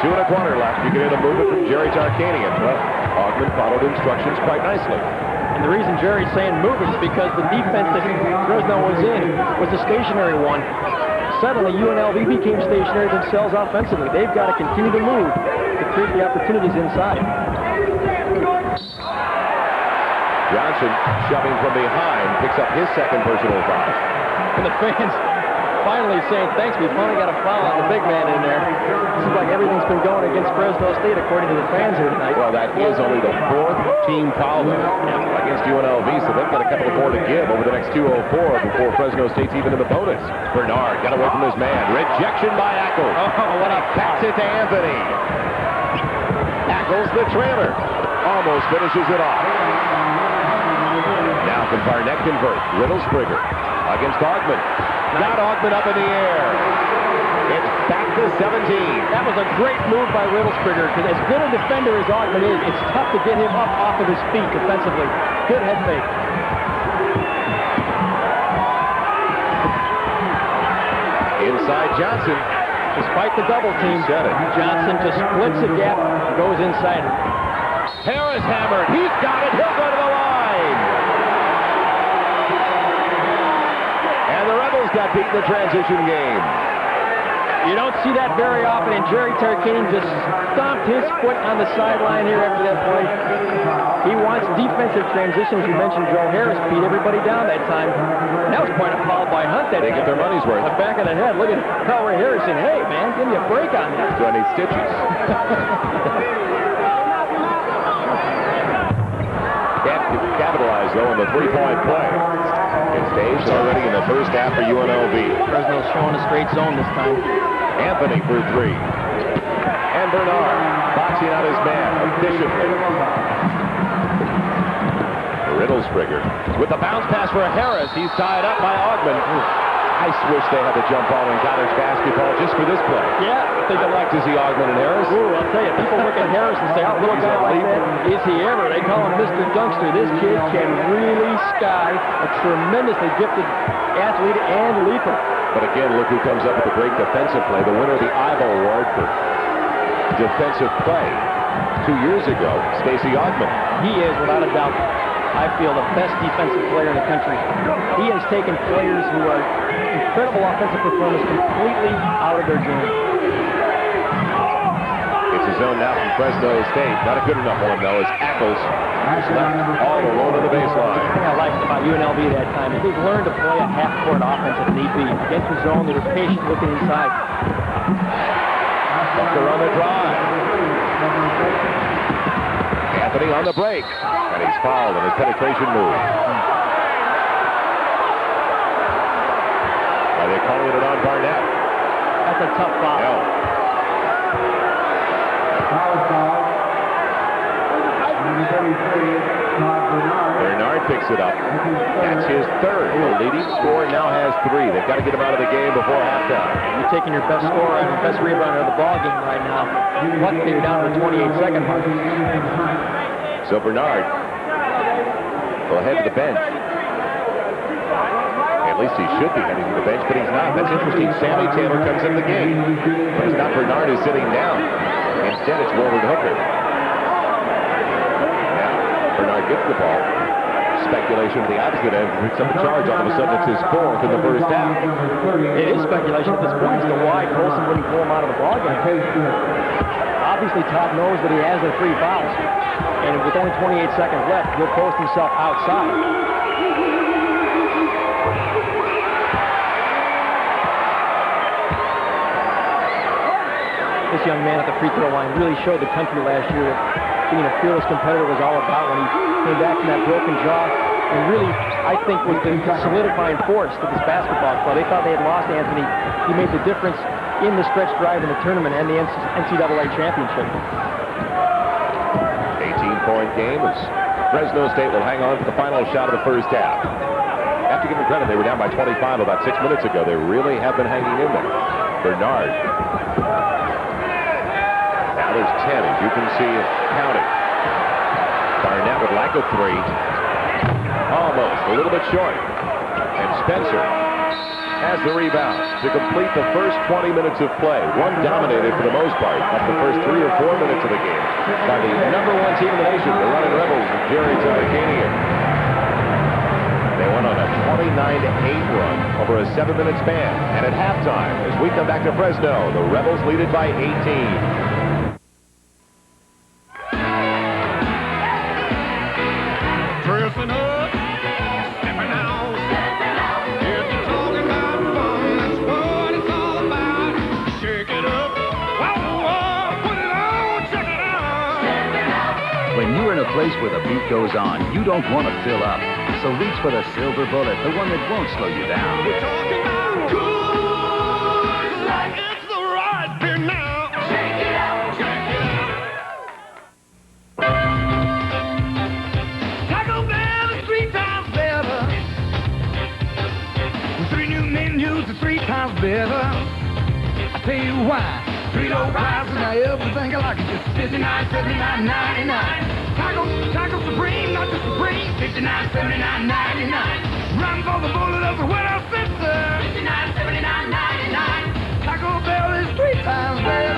2 1/4 left. You can hear the movement from Jerry Tarkanian. Well, Ogden followed instructions quite nicely. And the reason Jerry's saying move it is because the defense that Fresno was in was a stationary one. Suddenly, UNLV became stationary themselves offensively. They've got to continue to move to create the opportunities inside. Johnson shoving from behind, picks up his second personal foul. And the fans finally saying, thanks, we finally got a foul on the big man in there. Seems like everything's been going against Fresno State according to the fans here tonight. Well, that is only the 4th team foul against UNLV, so they've got a couple more to give over the next 2:04 before Fresno State's even in the bonus. Bernard got away from his man. Rejection by Ackles. Oh, what a pass it to Anthony. Ackles, the trailer, almost finishes it off. Now can Barnett convert? Riddlesberger against Ogden. Got Ogden up in the air. It's back to 17. That was a great move by Riddlesberger, because as good a defender as Ogden is, it's tough to get him up off of his feet defensively. Good head fake. Inside Johnson. Despite the double team, Johnson just splits the gap and goes inside it. Harris hammered. He's got it. He'll go to the line. And the Rebels got beat in the transition game. You don't see that very often, and Jerry Tarkanian just stomped his foot on the sideline here after that play. He wants defensive transitions. You mentioned Joe Harris beat everybody down that time. And that was quite a foul by Hunt that They time. get their money's worth. The back of the head. Look at Elroy Harris saying, hey, man, give me a break on that. Do I need stitches? Can't capitalize, though, on the three-point play. It's staged already in the first half for UNLV. Fresno's showing a straight zone this time. Anthony for 3. And Bernard boxing out his man efficiently. Riddlesberger with the bounce pass for Harris. He's tied up by Ogden. I wish they had the jump ball in college basketball just for this play. Yeah. I'd like to see Ogden and Harris. Ooh, I'll tell you, people look at Harris and say, oh, little guy like that, is he ever? They call him Mr. Dunkster. This kid can really sky, a tremendously gifted athlete and leaper. But again, look who comes up with a great defensive play. The winner of the Ivo Award for defensive play 2 years ago, Stacey Ogden. He is, without a doubt, I feel, the best defensive player in the country. He has taken players who are incredible offensive performers completely out of their game. It's a zone now from Fresno State. Not a good enough one, though, as Ackles is left all alone on the baseline. The thing I liked about UNLV that time is they've learned to play a half-court offense if need be. Against the zone, they're patient looking inside. Bucker on the drive. Anthony on the break. And he's fouled on his penetration move. Are they calling it on Barnett? That's a tough foul. No. Bernard picks it up. That's his third. The leading scorer now has 3. They've got to get him out of the game before halftime. You're taking your best scorer and your best rebounder of the ball game right now. Luckily, you're down to the 28-second mark. So Bernard will head to the bench. At least he should be heading to the bench, but he's not. That's interesting. Sammy Taylor comes in the game. But it's not Bernard who's sitting down. Instead, it's Warren Hooker. Now, Bernard gets the ball. Speculation of the opposite end. Picks up a charge. All of a sudden, it's his fourth in the first half. It is speculation at this point as to why Colson wouldn't pull him out of the ballgame. Obviously, Todd knows that he has the 3 fouls. And with only 28 seconds left, he'll post himself outside. This young man at the free throw line really showed the country last year that being a fearless competitor was all about when he came back from that broken jaw and really, I think, was the solidifying force to this basketball club. They thought they had lost Anthony. He made the difference in the stretch drive in the tournament and the NCAA championship. 18-point game as Fresno State will hang on to the final shot of the first half. Have to give them credit. They were down by 25 about 6 minutes ago. They really have been hanging in there. Bernard. Now there's 10, as you can see, counting. Barnett would like a 3. Almost, a little bit short. And Spencer has the rebound to complete the first 20 minutes of play. One dominated for the most part of the first 3 or 4 minutes of the game by the #1 team in the nation, the Running Rebels of Jerry Tarkanian. They went on a 29-8 run over a 7-minute span. And at halftime, as we come back to Fresno, the Rebels lead it by 18. Dressing up, stepping out. If you're talking about fun, that's what it's all about. Shake it up, whoa, whoa, put it on, check it out. When you're in a place where the beat goes on, you don't want to fill up. So reach for the silver bullet, the one that won't slow you down. We're talking about good, like it's the right beer now. Shake it out, shake it out. Taco Bell is 3 times better. With 3 new menus, it's 3 times better. I tell you why. 3 low prices, now everything I like is just $59.99. Taco Supreme, not just Supreme, $59.79.99. Run for the bullet of the White Sister, $59.79.99. Taco Bell is 3 times better,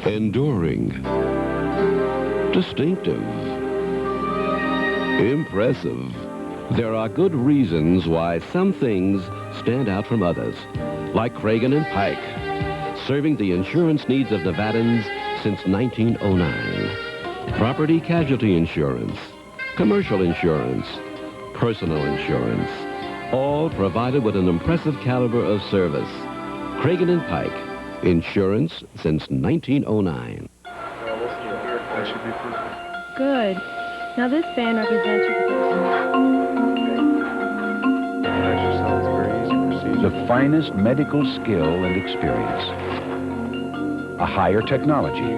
$59.79.99. Enduring. Distinctive. Impressive. There are good reasons why some things stand out from others, like Cragen and Pike, serving the insurance needs of Nevadans since 1909. Property casualty insurance, commercial insurance, personal insurance, all provided with an impressive caliber of service. Cragen and Pike, insurance since 1909. Good. Now this band represents your The finest medical skill and experience. A higher technology.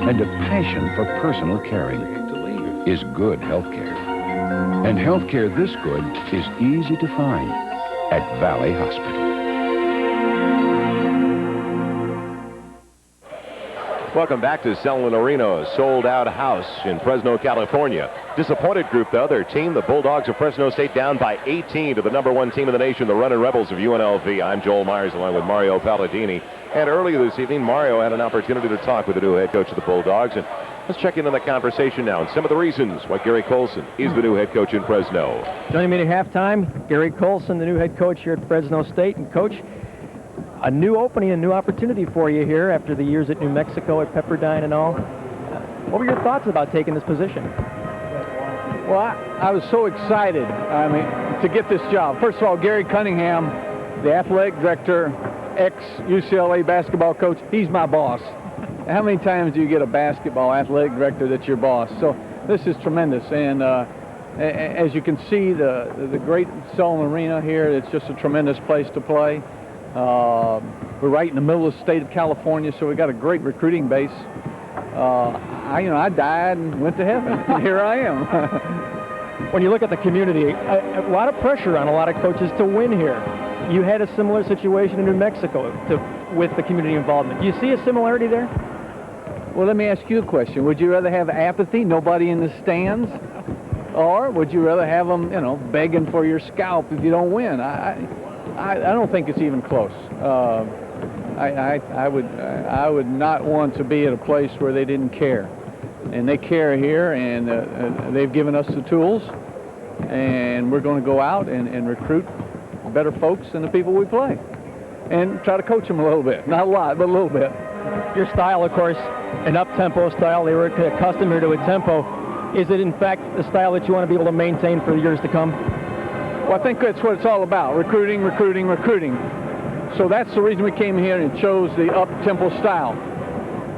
And a passion for personal caring is good healthcare. And healthcare this good is easy to find at Valley Hospital. Welcome back to Selwyn Arena, a sold-out house in Fresno, California. Disappointed group, though. Their team, the Bulldogs of Fresno State, down by 18 to the #1 team in the nation, the Running Rebels of UNLV. I'm Joel Myers, along with Mario Palladini. And earlier this evening, Mario had an opportunity to talk with the new head coach of the Bulldogs. And let's check in on the conversation now and some of the reasons why Gary Colson is the new head coach in Fresno. Joining me at halftime, Gary Colson, the new head coach here at Fresno State. And, Coach, a new opening, a new opportunity for you here after the years at New Mexico, at Pepperdine and all. What were your thoughts about taking this position? Well, I was so excited, to get this job. First of all, Gary Cunningham, the athletic director, ex-UCLA basketball coach, he's my boss. How many times do you get a basketball athletic director that's your boss? So this is tremendous. And as you can see, the great Selwyn Arena here, it's just a tremendous place to play. We're right in the middle of the state of California, so we got a great recruiting base. I died and went to heaven, and here I am. When you look at the community, a lot of pressure on a lot of coaches to win here. You had a similar situation in New Mexico with the community involvement. Do you see a similarity there? Well, let me ask you a question. Would you rather have apathy, nobody in the stands, Or would you rather have them, begging for your scalp if you don't win? I don't think it's even close. I would not want to be at a place where they didn't care. And they care here, and they've given us the tools, and we're going to go out and recruit better folks than the people we play, and try to coach them a little bit. Not a lot, but a little bit. Your style, of course, an up-tempo style. They were accustomed here to a tempo. Is it, in fact, the style that you want to be able to maintain for the years to come? Well, I think that's what it's all about, recruiting, recruiting, recruiting. So that's the reason we came here and chose the up-tempo style.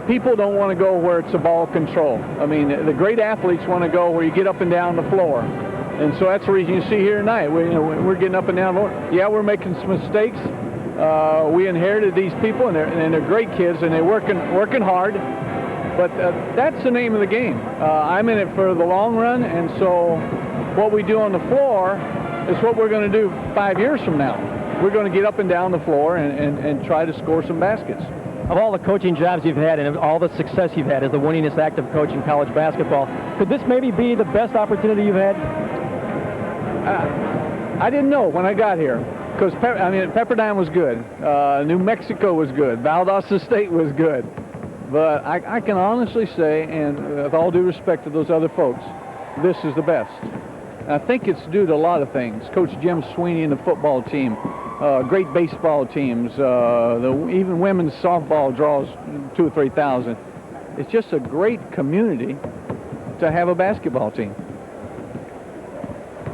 People don't want to go where it's a ball control. I mean, the great athletes want to go where you get up and down the floor. And so that's the reason you see here tonight. We're getting up and down the floor. Yeah, we're making some mistakes. We inherited these people, and they're great kids, and they're working hard. But that's the name of the game. I'm in it for the long run, and so what we do on the floor is what we're going to do 5 years from now. We're going to get up and down the floor and try to score some baskets. Of all the coaching jobs you've had and of all the success you've had as the winningest active coach in college basketball, could this maybe be the best opportunity you've had? I didn't know when I got here, because Pepperdine was good. New Mexico was good. Valdosta State was good. But I can honestly say, and with all due respect to those other folks, this is the best. I think it's due to a lot of things. Coach Jim Sweeney and the football team, great baseball teams, even women's softball draws 2,000 or 3,000. It's just a great community to have a basketball team.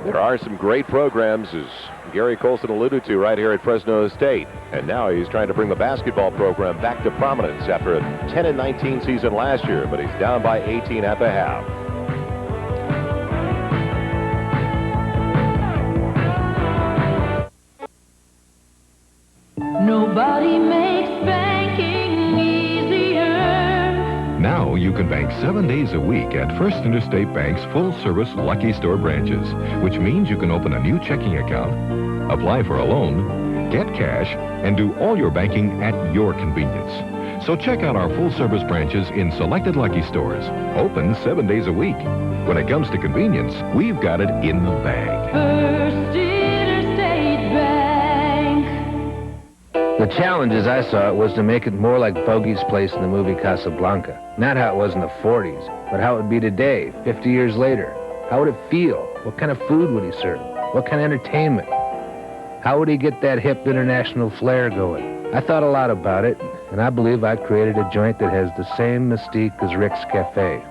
There are some great programs, as Gary Colson alluded to, right here at Fresno State. And now he's trying to bring the basketball program back to prominence after a 10-19 season last year, but he's down by 18 at the half. Nobody makes banking easier. Now you can bank 7 days a week at First Interstate Bank's full-service Lucky Store branches, which means you can open a new checking account, apply for a loan, get cash, and do all your banking at your convenience. So check out our full-service branches in selected Lucky Stores, open 7 days a week. When it comes to convenience, we've got it in the bag. First Interstate Bank. The challenge, as I saw it, was to make it more like Bogey's place in the movie Casablanca. Not how it was in the 40s, but how it would be today, 50 years later. How would it feel? What kind of food would he serve? What kind of entertainment? How would he get that hip international flair going? I thought a lot about it, and I believe I created a joint that has the same mystique as Rick's Cafe.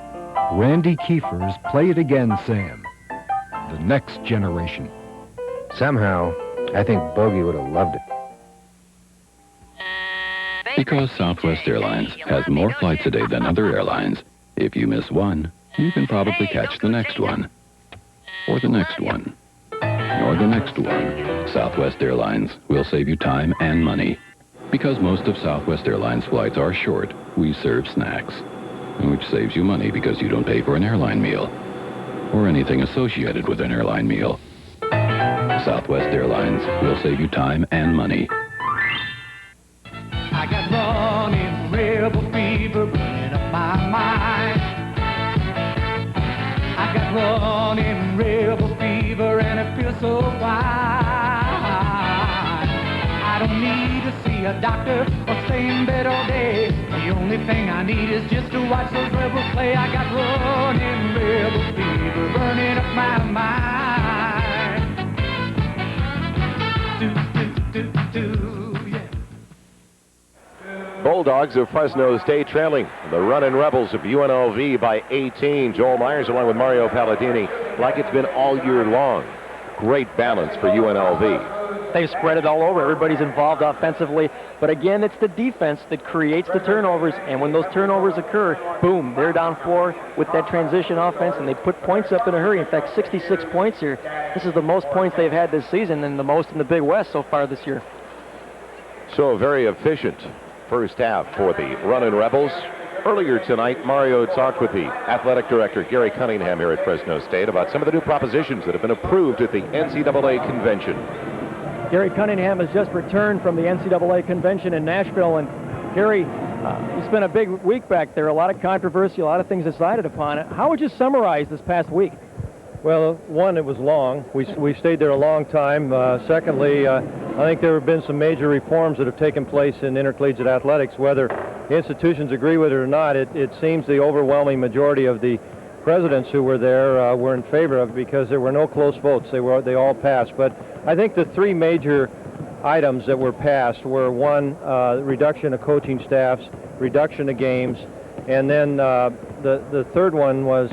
Randy Kiefer's Play It Again, Sam. The next generation. Somehow, I think Bogey would have loved it. Because Southwest Airlines has more flights a day than other airlines, if you miss one, you can probably catch the next one. Or the next one. Or the next one. Southwest Airlines will save you time and money. Because most of Southwest Airlines flights are short, we serve snacks. Which saves you money because you don't pay for an airline meal. Or anything associated with an airline meal. Southwest Airlines will save you time and money. I got running rebel fever burning up my mind. I got running rebel fever and it feels so fine. I don't need to see a doctor or stay in bed all day. The only thing I need is just to watch those rebels play. I got running rebel fever burning up my mind. Do, do, do, do. Bulldogs of Fresno State trailing the running Rebels of UNLV by 18. Joel Myers along with Mario Palladini, like it's been all year long. Great balance for UNLV. They've spread it all over. Everybody's involved offensively. But again, it's the defense that creates the turnovers. And when those turnovers occur, boom, they're down 4 with that transition offense, and they put points up in a hurry. In fact, 66 points here. This is the most points they've had this season and the most in the Big West so far this year. So very efficient first half for the running Rebels. Earlier tonight, Mario talked with the athletic director, Gary Cunningham, here at Fresno State about some of the new propositions that have been approved at the NCAA convention. Gary Cunningham has just returned from the NCAA convention in Nashville, and Gary, it's been a big week back there. A lot of controversy, a lot of things decided upon it. How would you summarize this past week? Well, one, it was long. We stayed there a long time. Secondly, I think there have been some major reforms that have taken place in intercollegiate athletics. Whether institutions agree with it or not, it seems the overwhelming majority of the presidents who were there were in favor of it because there were no close votes. They all passed. But I think the three major items that were passed were, one, reduction of coaching staffs, reduction of games, and then the third one was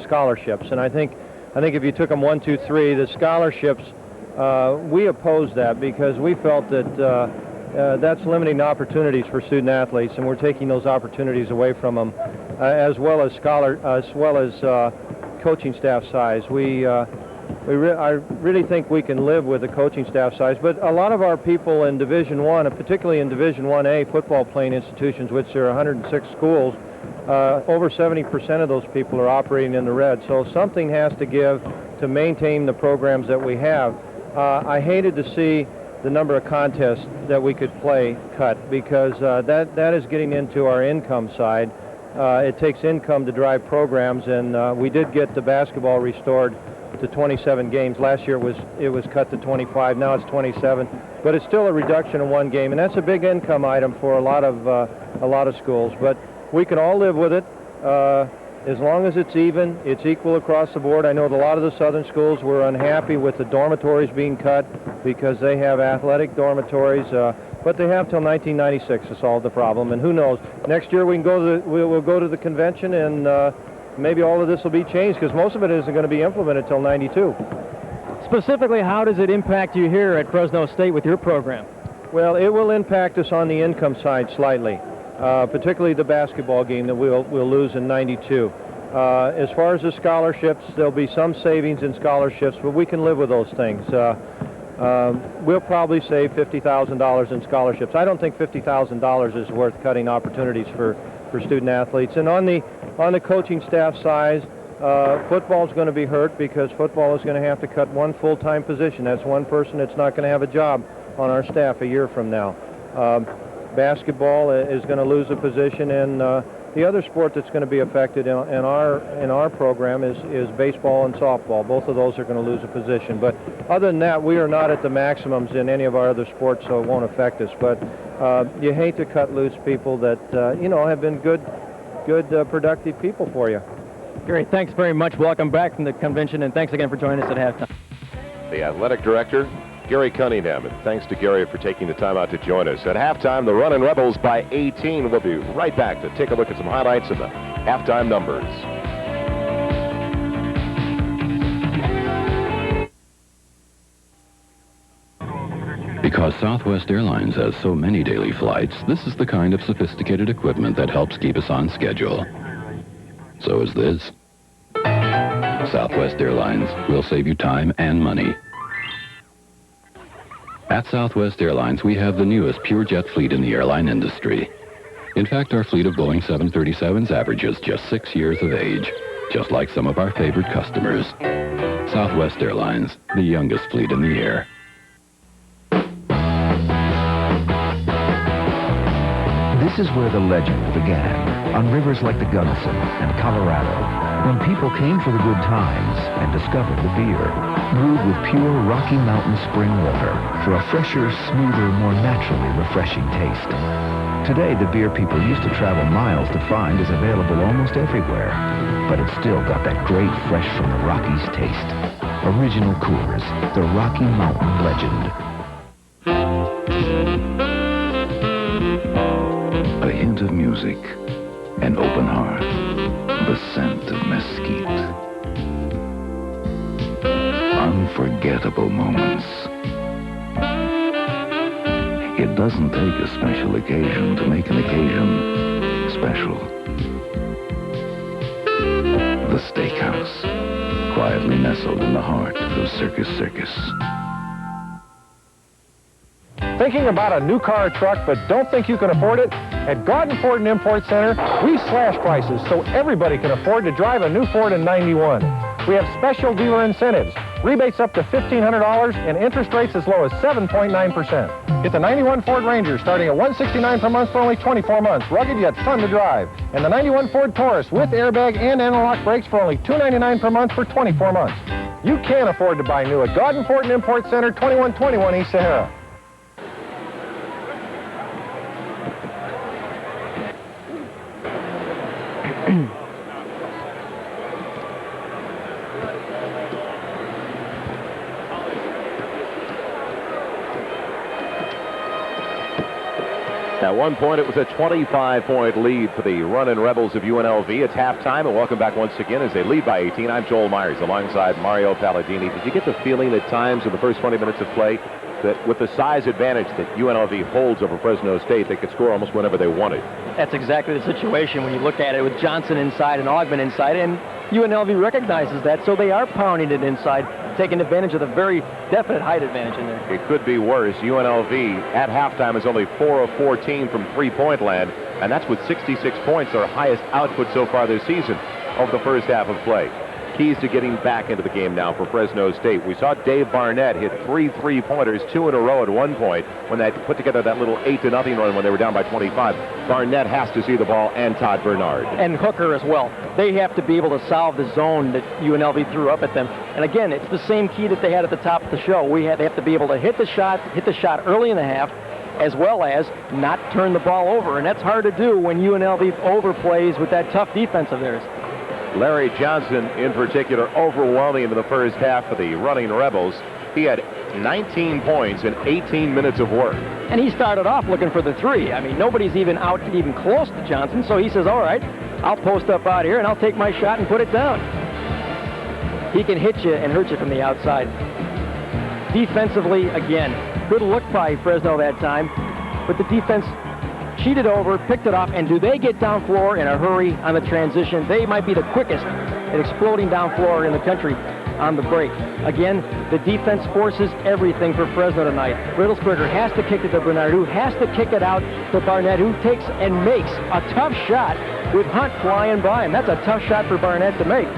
scholarships. And I think if you took them 1, 2, 3, the scholarships, we opposed that because we felt that that's limiting opportunities for student athletes, and we're taking those opportunities away from them, as well as coaching staff size. I really think we can live with the coaching staff size, but a lot of our people in Division I, particularly in Division 1A football playing institutions, which there are 106 schools, over 70% of those people are operating in the red. So something has to give to maintain the programs that we have. I hated to see the number of contests that we could play cut because that is getting into our income side. It takes income to drive programs, and we did get the basketball restored to 27 games. Last year it was cut to 25. Now it's 27, but it's still a reduction of one game, and that's a big income item for a lot of schools. But we can all live with it as long as it's even. It's equal across the board. I know that a lot of the southern schools were unhappy with the dormitories being cut because they have athletic dormitories, but they have till 1996 to solve the problem. And who knows? Next year we'll go to the convention, and maybe all of this will be changed because most of it isn't going to be implemented till 92. Specifically, how does it impact you here at Fresno State with your program? Well, it will impact us on the income side slightly, particularly the basketball game that we'll lose in 92. As far as the scholarships, there'll be some savings in scholarships, but we can live with those things. We'll probably save $50,000 in scholarships. I don't think $50,000 is worth cutting opportunities for student athletes. And on the coaching staff size, football is going to be hurt because football is going to have to cut one full-time position. That's one person that's not going to have a job on our staff a year from now. Basketball is going to lose a position, and the other sport that's going to be affected in our program is baseball and softball. Both of those are going to lose a position. But other than that, we are not at the maximums in any of our other sports, so it won't affect us. But you hate to cut loose people that have been good, productive people for you. Gary, thanks very much. Welcome back from the convention, and thanks again for joining us at halftime. The athletic director, Gary Cunningham, and thanks to Gary for taking the time out to join us. At halftime, the Runnin' Rebels by 18. We'll be right back to take a look at some highlights of the halftime numbers. Because Southwest Airlines has so many daily flights, this is the kind of sophisticated equipment that helps keep us on schedule. So is this. Southwest Airlines will save you time and money. At Southwest Airlines, we have the newest pure jet fleet in the airline industry. In fact, our fleet of Boeing 737s averages just 6 years of age, just like some of our favorite customers. Southwest Airlines, the youngest fleet in the air. This is where the legend began, on rivers like the Gunnison and Colorado, when people came for the good times and discovered the beer, brewed with pure Rocky Mountain spring water for a fresher, smoother, more naturally refreshing taste. Today, the beer people used to travel miles to find is available almost everywhere, but it's still got that great fresh from the Rockies taste. Original Coors, the Rocky Mountain legend. A hint of music, an open heart, the scent of mesquite. Unforgettable moments. It doesn't take a special occasion to make an occasion special. The Steakhouse, quietly nestled in the heart of Circus Circus. Thinking about a new car or truck but don't think you can afford it? At Garden Ford and Import Center, we slash prices so everybody can afford to drive a new Ford in '91. We have special dealer incentives. Rebates up to $1,500 and interest rates as low as 7.9%. Get the 91 Ford Ranger starting at $169 per month for only 24 months. Rugged yet fun to drive. And the 91 Ford Taurus with airbag and anti-lock brakes for only $299 per month for 24 months. You can afford to buy new at Godden Ford and Import Center, 2121 East Sahara. At one point, it was a 25-point lead for the running Rebels of UNLV. It's halftime, and welcome back once again as they lead by 18. I'm Joel Myers alongside Mario Palladini. Did you get the feeling at times in the first 20 minutes of play that with the size advantage that UNLV holds over Fresno State, they could score almost whenever they wanted? That's exactly the situation when you look at it with Johnson inside and Augman inside, and UNLV recognizes that, so they are pounding it inside, taking advantage of the very definite height advantage in there. It could be worse. UNLV at halftime is only 4 of 14 from three-point land, and that's with 66 points, their highest output so far this season over the first half of play. Keys to getting back into the game now for Fresno State. We saw Dave Barnett hit 3 3-pointers, 2 in a row at one point when they put together that little 8-0 run when they were down by 25. Barnett has to see the ball, and Todd Bernard. And Hooker as well. They have to be able to solve the zone that UNLV threw up at them. And again, it's the same key that they had at the top of the show. They have to be able to hit the shot early in the half, as well as not turn the ball over. And that's hard to do when UNLV overplays with that tough defense of theirs. Larry Johnson, in particular, overwhelming in the first half of the running Rebels. He had 19 points in 18 minutes of work. And he started off looking for the three. I mean, nobody's even close to Johnson, so he says, all right, I'll post up out here and I'll take my shot and put it down. He can hit you and hurt you from the outside. Defensively, again, good look by Fresno that time, but the defense cheated over, picked it off, and do they get down floor in a hurry on the transition? They might be the quickest at exploding down floor in the country on the break. Again, the defense forces everything for Fresno tonight. Riddlesberger has to kick it to Bernard, who has to kick it out to Barnett, who takes and makes a tough shot with Hunt flying by him. That's a tough shot for Barnett to make.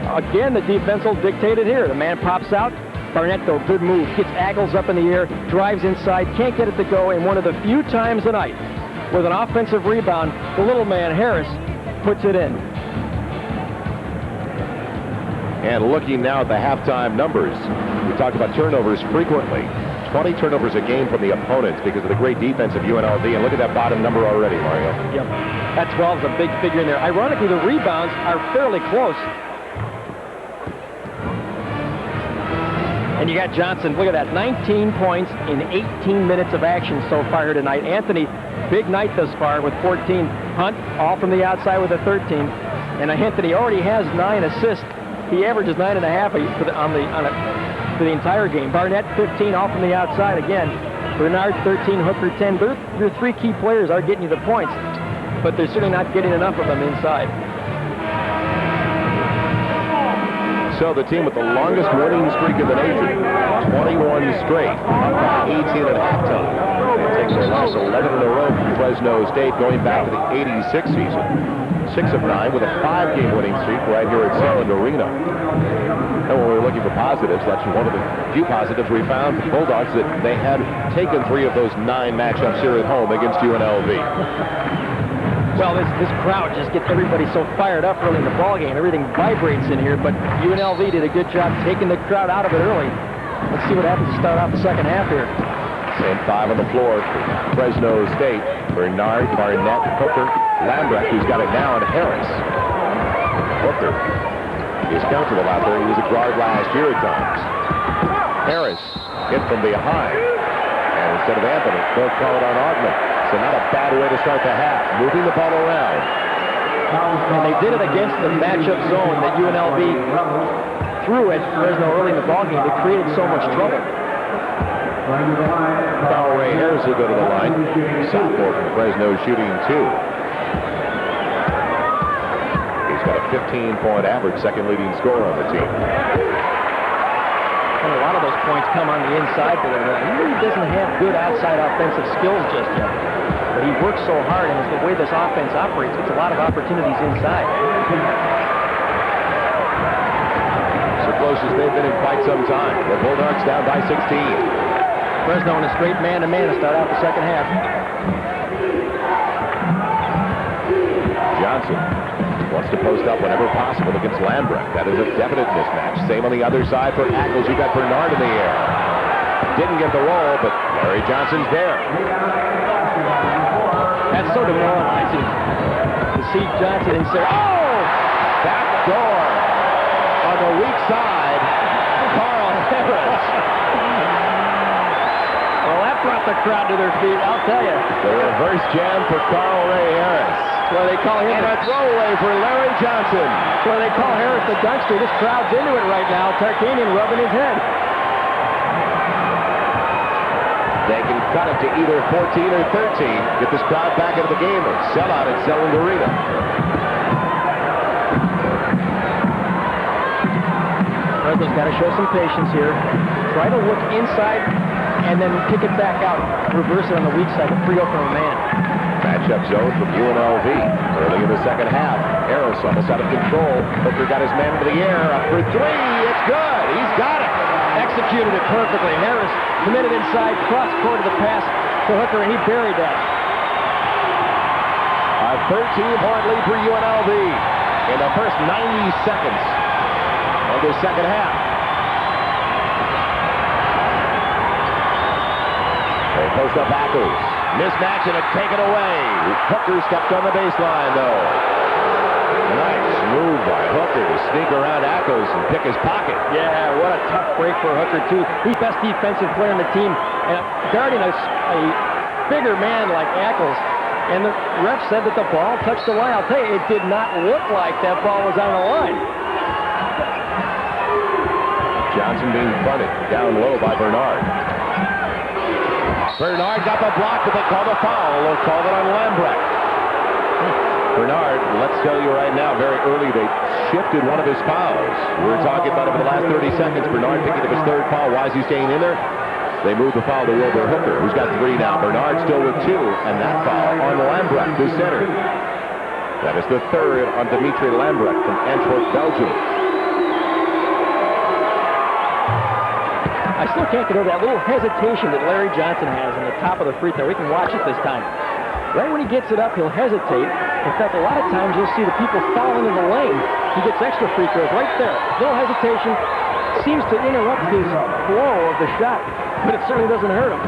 Again, the defense will dictate it here. The man pops out. Barnett, though, good move. Gets Aggles up in the air, drives inside, can't get it to go, and one of the few times tonight with an offensive rebound, the little man, Harris, puts it in. And looking now at the halftime numbers, we talked about turnovers frequently. 20 turnovers a game from the opponents because of the great defense of UNLV. And look at that bottom number already, Mario. Yep. That 12 is a big figure in there. Ironically, the rebounds are fairly close. And you got Johnson, look at that, 19 points in 18 minutes of action so far here tonight. Anthony, big night thus far with 14. Hunt, all from the outside with a 13. And Anthony already has 9 assists. He averages 9.5 for the entire game. Barnett, 15, all from the outside again. Bernard, 13, Hooker, 10. Your three key players are getting you the points, but they're certainly not getting enough of them inside. So the team with the longest winning streak in the nation, 21 straight, 18 at halftime. They've taken their last 11 in a row from Fresno State going back to the 86 season. 6 of 9 with a 5-game winning streak right here at Salem Arena. And when we were looking for positives, that's one of the few positives we found for the Bulldogs, that they had taken 3 of those 9 matchups here at home against UNLV. Well, this crowd just gets everybody so fired up early in the ballgame. Everything vibrates in here, but UNLV did a good job taking the crowd out of it early. Let's see what happens to start off the second half here. Same 5 on the floor for Fresno State. Bernard, Barnett, Hooker, Lambrecht, who's got it now, and Harris. Hooker is comfortable out there. He was a guard last year at times. Harris hit from behind. And instead of Anthony, they'll call it on Augman. So not a bad way to start the half, moving the ball around. And they did it against the matchup zone that UNLV threw at Fresno early in the ballgame. It created so much trouble. Foul Ray Harris will go to the line. Sophomore from Fresno shooting 2. He's got a 15-point average, second leading scorer on the team. And a lot of those points come on the inside for him. He really doesn't have good outside offensive skills just yet. But he works so hard, and it's the way this offense operates. It's a lot of opportunities inside. So close as they've been in quite some time. The Bulldogs down by 16. Fresno in a straight man-to-man to start out the second half. Johnson wants to post up whenever possible against Lambrecht. That is a definite mismatch. Same on the other side for Ackles. You got Bernard in the air. Didn't get the roll, but Larry Johnson's there. That's so demoralizing to see Johnson inside. Oh! Back door on the weak side. Carl Harris. Well, that brought the crowd to their feet, I'll tell you. The reverse jam for Carl Ray Harris. That's why they call him. And a throwaway for Larry Johnson. That's why they call Harris the Dunkster. This crowd's into it right now. Tarkanian rubbing his head. They can cut it to either 14 or 13. Get this crowd back into the game or sell out at Selland Arena. Fresno's got to show some patience here. Try to look inside and then kick it back out. Reverse it on the weak side to free open a man. Matchup zone from UNLV. Early in the second half. Harris almost out of control. Hooker got his man into the air. Up for three. It's good. He's got it. Executed it perfectly. Harris committed inside, cross court of the pass to Hooker, and he buried that. A 13-point lead for UNLV in the first 90 seconds of the second half. They post up Ackles. Mismatch and it's taken away. Hooker stepped on the baseline, though. Nice move by Hooker to sneak around Ackles and pick his pocket. Yeah, what a tough break for Hooker, too. He's best defensive player on the team. And guarding a bigger man like Ackles. And the ref said that the ball touched the line. I'll tell you, it did not look like that ball was on the line. Johnson being fronted down low by Bernard. Bernard got the block, but they called a foul. They'll call it on Lambrecht. Bernard, let's tell you right now, very early, they shifted one of his fouls. We were talking about it for the last 30 seconds. Bernard picking up his third foul. Why is he staying in there? They moved the foul to Wilbur Hooker, who's got 3 now. Bernard still with 2, and that foul on Lambrecht, the center. That is the third on Dimitri Lambrecht from Antwerp, Belgium. I still can't get over that little hesitation that Larry Johnson has on the top of the free throw. We can watch it this time. Right when he gets it up, he'll hesitate. In fact, a lot of times you'll see the people fall into the lane. He gets extra free throws right there. Little hesitation seems to interrupt his flow of the shot, but it certainly doesn't hurt him.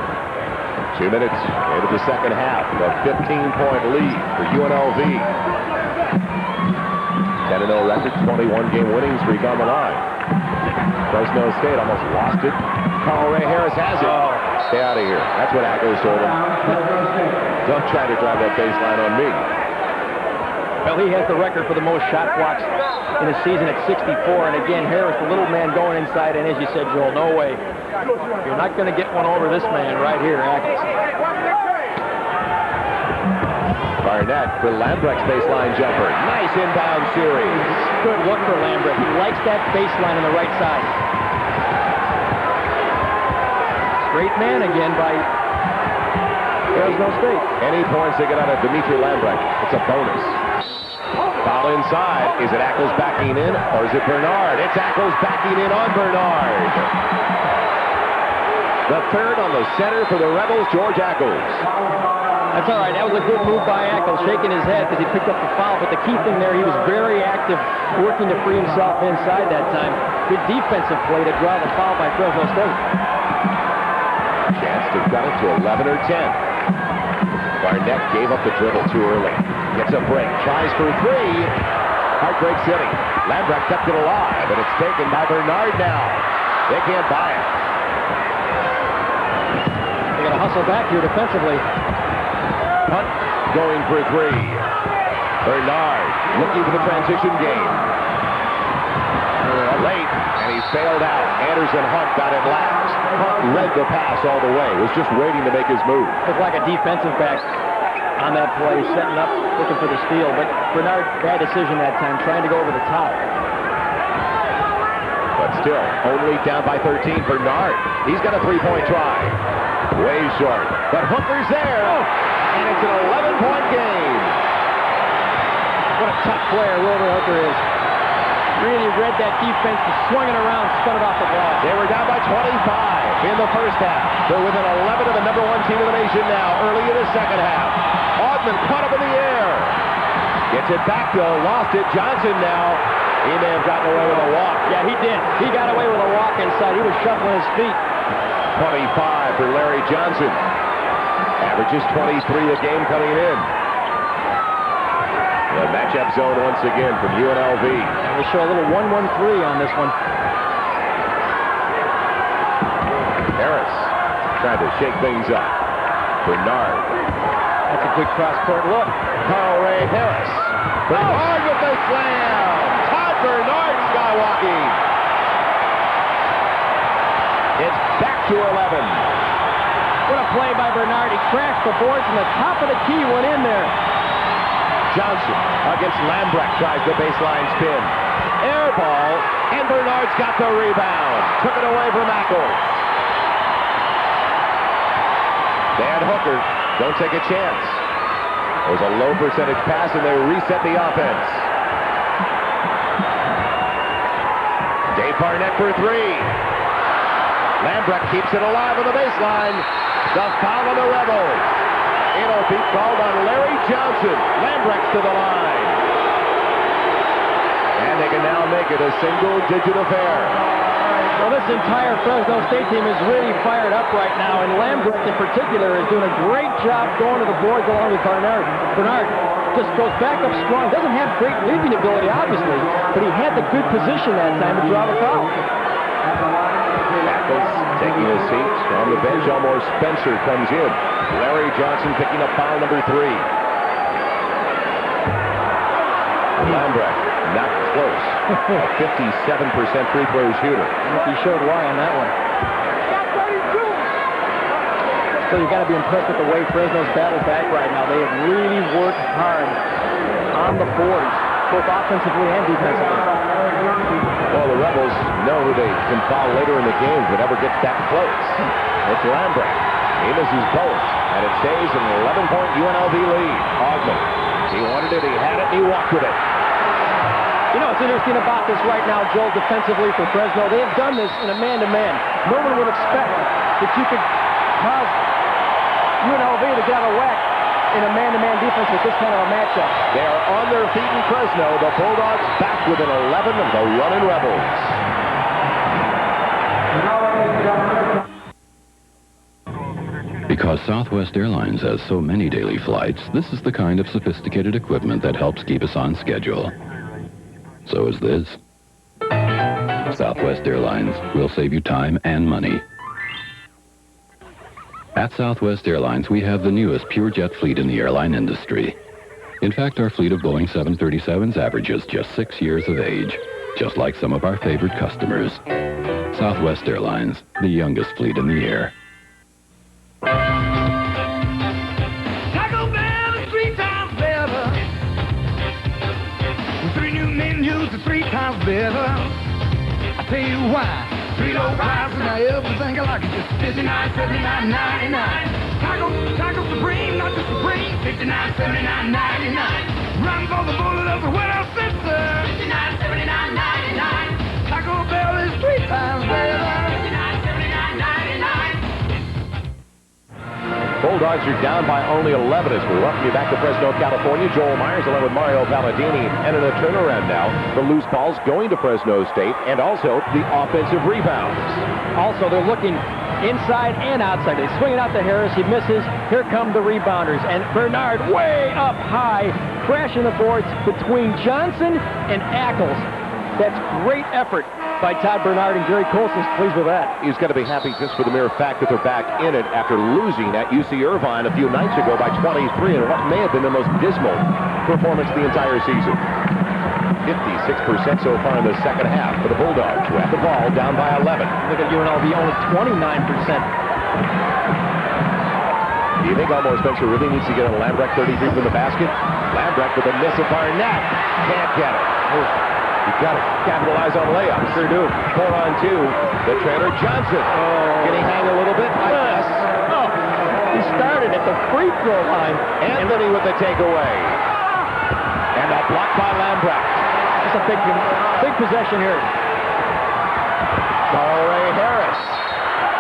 2 minutes into the second half. A 15-point lead for UNLV. 10-0 record, 21-game winning streak on the line. Fresno State almost lost it. Carl Ray Harris has it. Stay out of here. That's what Ackles told him. Don't try to drive that baseline on me. Well, he has the record for the most shot blocks in a season at 64. And again, Harris, the little man going inside. And as you said, Joel, no way. You're not going to get one over this man right here, Ackles. Barnett for Lambrecht's baseline jumper. Nice inbound series. Good look for Lambrecht. He likes that baseline on the right side. Straight man again by Fresno State. Any points they get out of Dimitri Lambrecht, it's a bonus. Foul inside. Is it Ackles backing in, or is it Bernard? It's Ackles backing in on Bernard. The third on the center for the Rebels, George Ackles. That's all right. That was a good move by Ackles, shaking his head because he picked up the foul. But the key thing there, he was very active, working to free himself inside that time. Good defensive play to draw the foul by Fresno State. Chance to cut it to 11 or 10. Barnett gave up the dribble too early. Gets a break, tries for 3. Heartbreak City. Lambrecht kept it alive, but it's taken by Bernard now. They can't buy it. They got to hustle back here defensively. Hunt going for 3. Bernard looking for the transition game. Late, and he's failed out. Anderson Hunt got it last. Hunt led the pass all the way. Was just waiting to make his move. Looked like a defensive back on that play, setting up, looking for the steal. But Bernard, bad decision that time, trying to go over the top. But still, only down by 13. Bernard, he's got a 3-point try. Way short, but Hooker's there. And it's an 11-point game. What a tough player Wilbur Hooker is. really read that defense, swung it around, spun it off the ball. They were down by 25 in the first half. They're within 11 of the number 1 team in the nation now, early in the second half. Augman caught up in the air. Gets it back, though. Lost it. Johnson now. He may have gotten away with a walk. Yeah, he did. He got away with a walk inside. He was shuffling his feet. 25 for Larry Johnson. Averages 23 a game coming in. The matchup zone once again from UNLV. And we show a little 1-1-3 on this one. Harris trying to shake things up. Bernard. That's a good cross-court look. Carl Ray Harris. Bernard with the slam. Todd Bernard skywalking. It's back to 11. What a play by Bernard. He crashed the board from the top of the key, went in there. Johnson against Lambrecht tries the baseline spin. Air ball, and Bernard's got the rebound. Took it away from Ackles. Dan Hooker, don't take a chance. It was a low percentage pass, and they reset the offense. Dave Barnett for 3. Lambrecht keeps it alive on the baseline. The foul on the Rebels. It'll be called on Larry Johnson. Lambrecht's to the line. And they can now make it a single-digit affair. Well, this entire Fresno State team is really fired up right now, and Lambrecht in particular is doing a great job going to the boards along with Bernard. Bernard just goes back up strong. Doesn't have great leaping ability, obviously, but he had the good position that time to draw the foul. Ackles taking his seat on the bench. Elmore Spencer comes in. Larry Johnson picking up foul number 3. Lambrecht not close. A 57% free throw shooter. He showed why on that one. So you've got to be impressed with the way Fresno's battled back right now. They have really worked hard on the boards, both offensively and defensively. Well, the Rebels know who they can foul later in the game, but never gets that close. It's Lambrecht. He misses both, and it stays an 11-point UNLV lead. Augman, he wanted it, he had it, and he walked with it. You know what's interesting about this right now, Joel, defensively for Fresno? They have done this in a man-to-man. No one would expect that you could cause UNLV to get out of whack in a man-to-man defense with this kind of a matchup. They are on their feet in Fresno. The Bulldogs back within 11 of the running Rebels. Because Southwest Airlines has so many daily flights, this is the kind of sophisticated equipment that helps keep us on schedule. So is this. Southwest Airlines will save you time and money. At Southwest Airlines, we have the newest pure jet fleet in the airline industry. In fact, our fleet of Boeing 737s averages just 6 years of age, just like some of our favorite customers. Southwest Airlines, the youngest fleet in the air. Taco Bell is 3 times better. With 3 new menus, it's 3 times better. I tell you why. 3 low prices, and everything I like is just $59.79.99. Taco Supreme, not just Supreme. $59.79.99. Run for the bullet of the well sister. $59.79.99. Taco Bell is 3 times better. $59.79.99. Bulldogs are down by only 11 as we welcome you back to Fresno, California. Joel Myers along with Mario Palladini, and in a turnaround now, the loose balls going to Fresno State, and also the offensive rebounds. Also, they're looking inside and outside. They swing it out to Harris. He misses. Here come the rebounders. And Bernard way up high, crashing the boards between Johnson and Ackles. That's great effort by Todd Bernard, and Gary Colson's pleased with that. He's got to be happy just for the mere fact that they're back in it after losing at UC Irvine a few nights ago by 23 in what may have been the most dismal performance of the entire season. 56% so far in the second half for the Bulldogs, who have the ball down by 11. Look at UNLV, only 29%. Do you think Elmore Spencer really needs to get a Lambrecht 33 from the basket? Lambrecht with a miss of Barnett. Can't get it. You've got to capitalize on layups. Sure do. 4-on-2. The trailer Johnson. Can he hang a little bit? I guess. Oh, he started at the free throw line. Anthony with the takeaway. And a block by Lambrecht. It's a big possession here. Carl Ray Harris.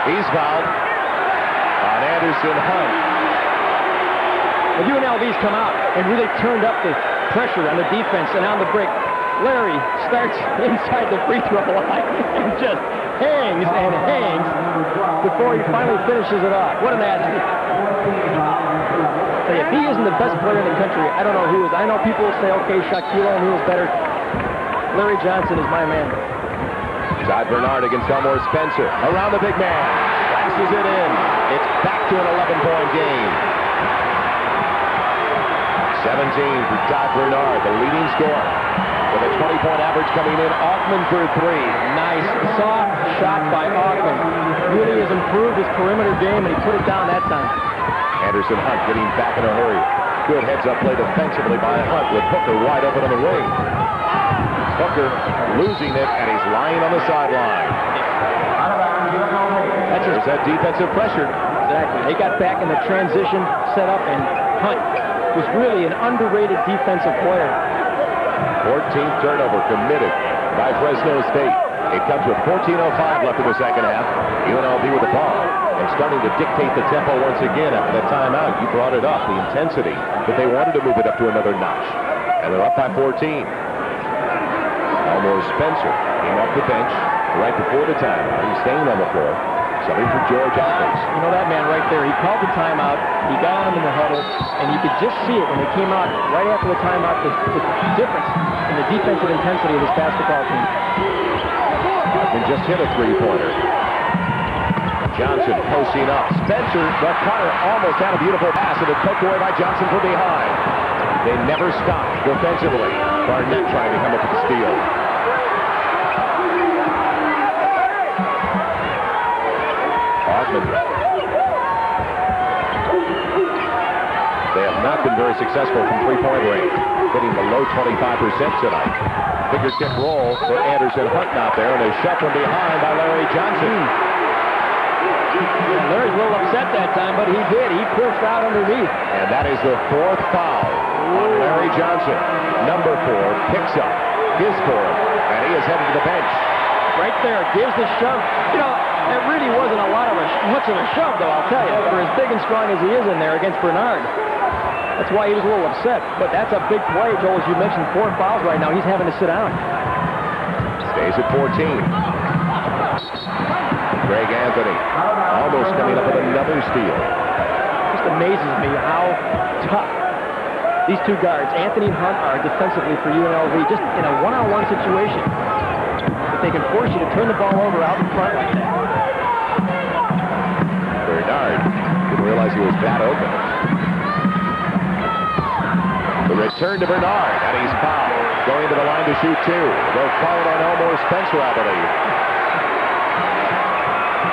He's fouled on Anderson Hunt. The UNLV's come out and really turned up the pressure on the defense, and on the break, Larry starts inside the free throw line and just hangs and hangs before he finally finishes it off. What an athlete. If he isn't the best player in the country, I don't know who is. I know people will say, okay, Shaquille O'Neal's better. Larry Johnson is my man. Todd Bernard against Elmore Spencer. Around the big man. Passes it in. It's back to an 11-point game. 17 for Todd Bernard, the leading scorer. With a 20-point average coming in. Augman for three. Nice, soft shot by Augman. Really has improved his perimeter game, and he put it down that time. Anderson Hunt getting back in a hurry. Good heads-up play defensively by Hunt with Hooker wide open on the wing. Hooker losing it, and he's lying on the sideline. There's that defensive pressure. Exactly. They got back in the transition setup, and Hunt was really an underrated defensive player. 14th turnover committed by Fresno State. It comes with 14:05 left in the second half. UNLV with the ball and starting to dictate the tempo once again after that timeout. You brought it up, the intensity, but they wanted to move it up to another notch. And they're up by 14. Elmore Spencer came off the bench right before the timeout. He's staying on the floor. Subbing for George Atkins. You know that man right there. He called the timeout. He got on him in the huddle, and you could just see it when they came out right after the timeout, the difference in the defensive intensity of this basketball team. And just hit a three-pointer. Johnson posting up. Spencer, the cutter, almost had a beautiful pass, and it's poked away by Johnson from behind. They never stopped defensively. Barnett trying to come up with the steal. They have not been very successful from three-point range, hitting below 25% tonight. Fingertip roll for Anderson Hunt out there, and a shot from behind by Larry Johnson. Yeah, Larry's a little upset that time, but he did. He pushed out underneath. And that is the fourth foul on Larry Johnson. Number 4 picks up his fourth, and he is headed to the bench. Right there, gives the shove. You know, it really wasn't much of a shove, though, I'll tell you, for as big and strong as he is in there against Bernard. That's why he was a little upset. But that's a big play, Joel, as you mentioned. 4 fouls right now. He's having to sit down. Stays at 14. Greg Anthony almost coming up with another steal. Just amazes me how tough these two guards, Anthony and Hunt, are defensively for UNLV, just in a one-on-one situation. If they can force you to turn the ball over out in front like that. Bernard didn't realize he was that open. The return to Bernard, and he's fouled. Going to the line to shoot 2. They'll call it on Elmore Spencer, I believe.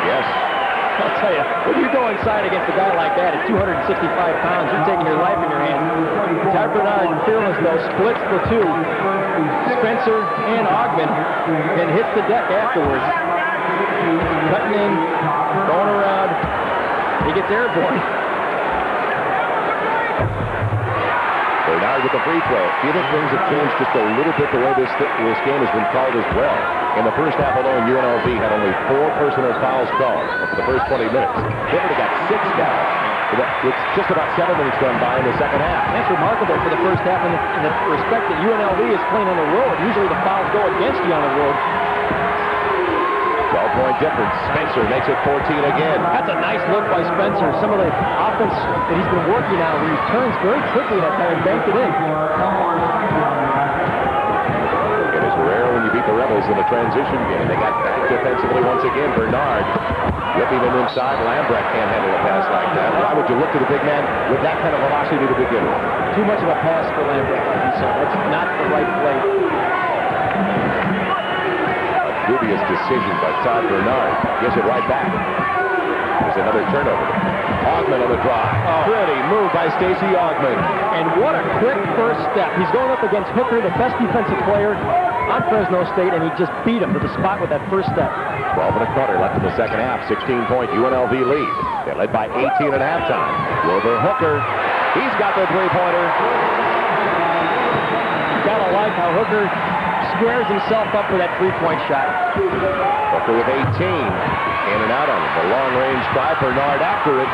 Yes. I'll tell you, when you go inside against a guy like that at 265 pounds, you're taking your life in your hands. Todd Bernard, fearless though, splits the two, Spencer and Augman, and hits the deck afterwards. Cutting in, going around, he gets airborne. Bernard with the free throw. Do you think things have changed just a little bit the way this game has been called as well? In the first half alone, UNLV had only 4 personal fouls called for the first 20 minutes. They've already got 6 now. It's just about 7 minutes gone by in the second half. That's remarkable for the first half in the respect that UNLV is playing on the road. Usually the fouls go against you on the road. 12-point difference. Spencer makes it 14 again. That's a nice look by Spencer. Some of the offense that he's been working on where he turns very quickly that time and banked it in. It is rare when you beat the Rebels in a transition game. They got back defensively once again. Bernard whipping them inside. Lambrecht can't handle a pass like that. Why would you look to the big man with that kind of velocity to begin with? Too much of a pass for Lambrecht. So that's not the right play. Dubious decision by Todd Bernard. Gives it right back. There's another turnover. Augman on the drive. Pretty move by Stacey Augman. And what a quick first step. He's going up against Hooker, the best defensive player on Fresno State, and he just beat him to the spot with that first step. 12.25 left in the second half. 16-point UNLV lead. They're led by 18 at halftime. Wilbur Hooker. He's got the three-pointer. Gotta like how Hooker squares himself up for that three-point shot. Booker with 18. In and out on it. The long-range try. Bernard after it.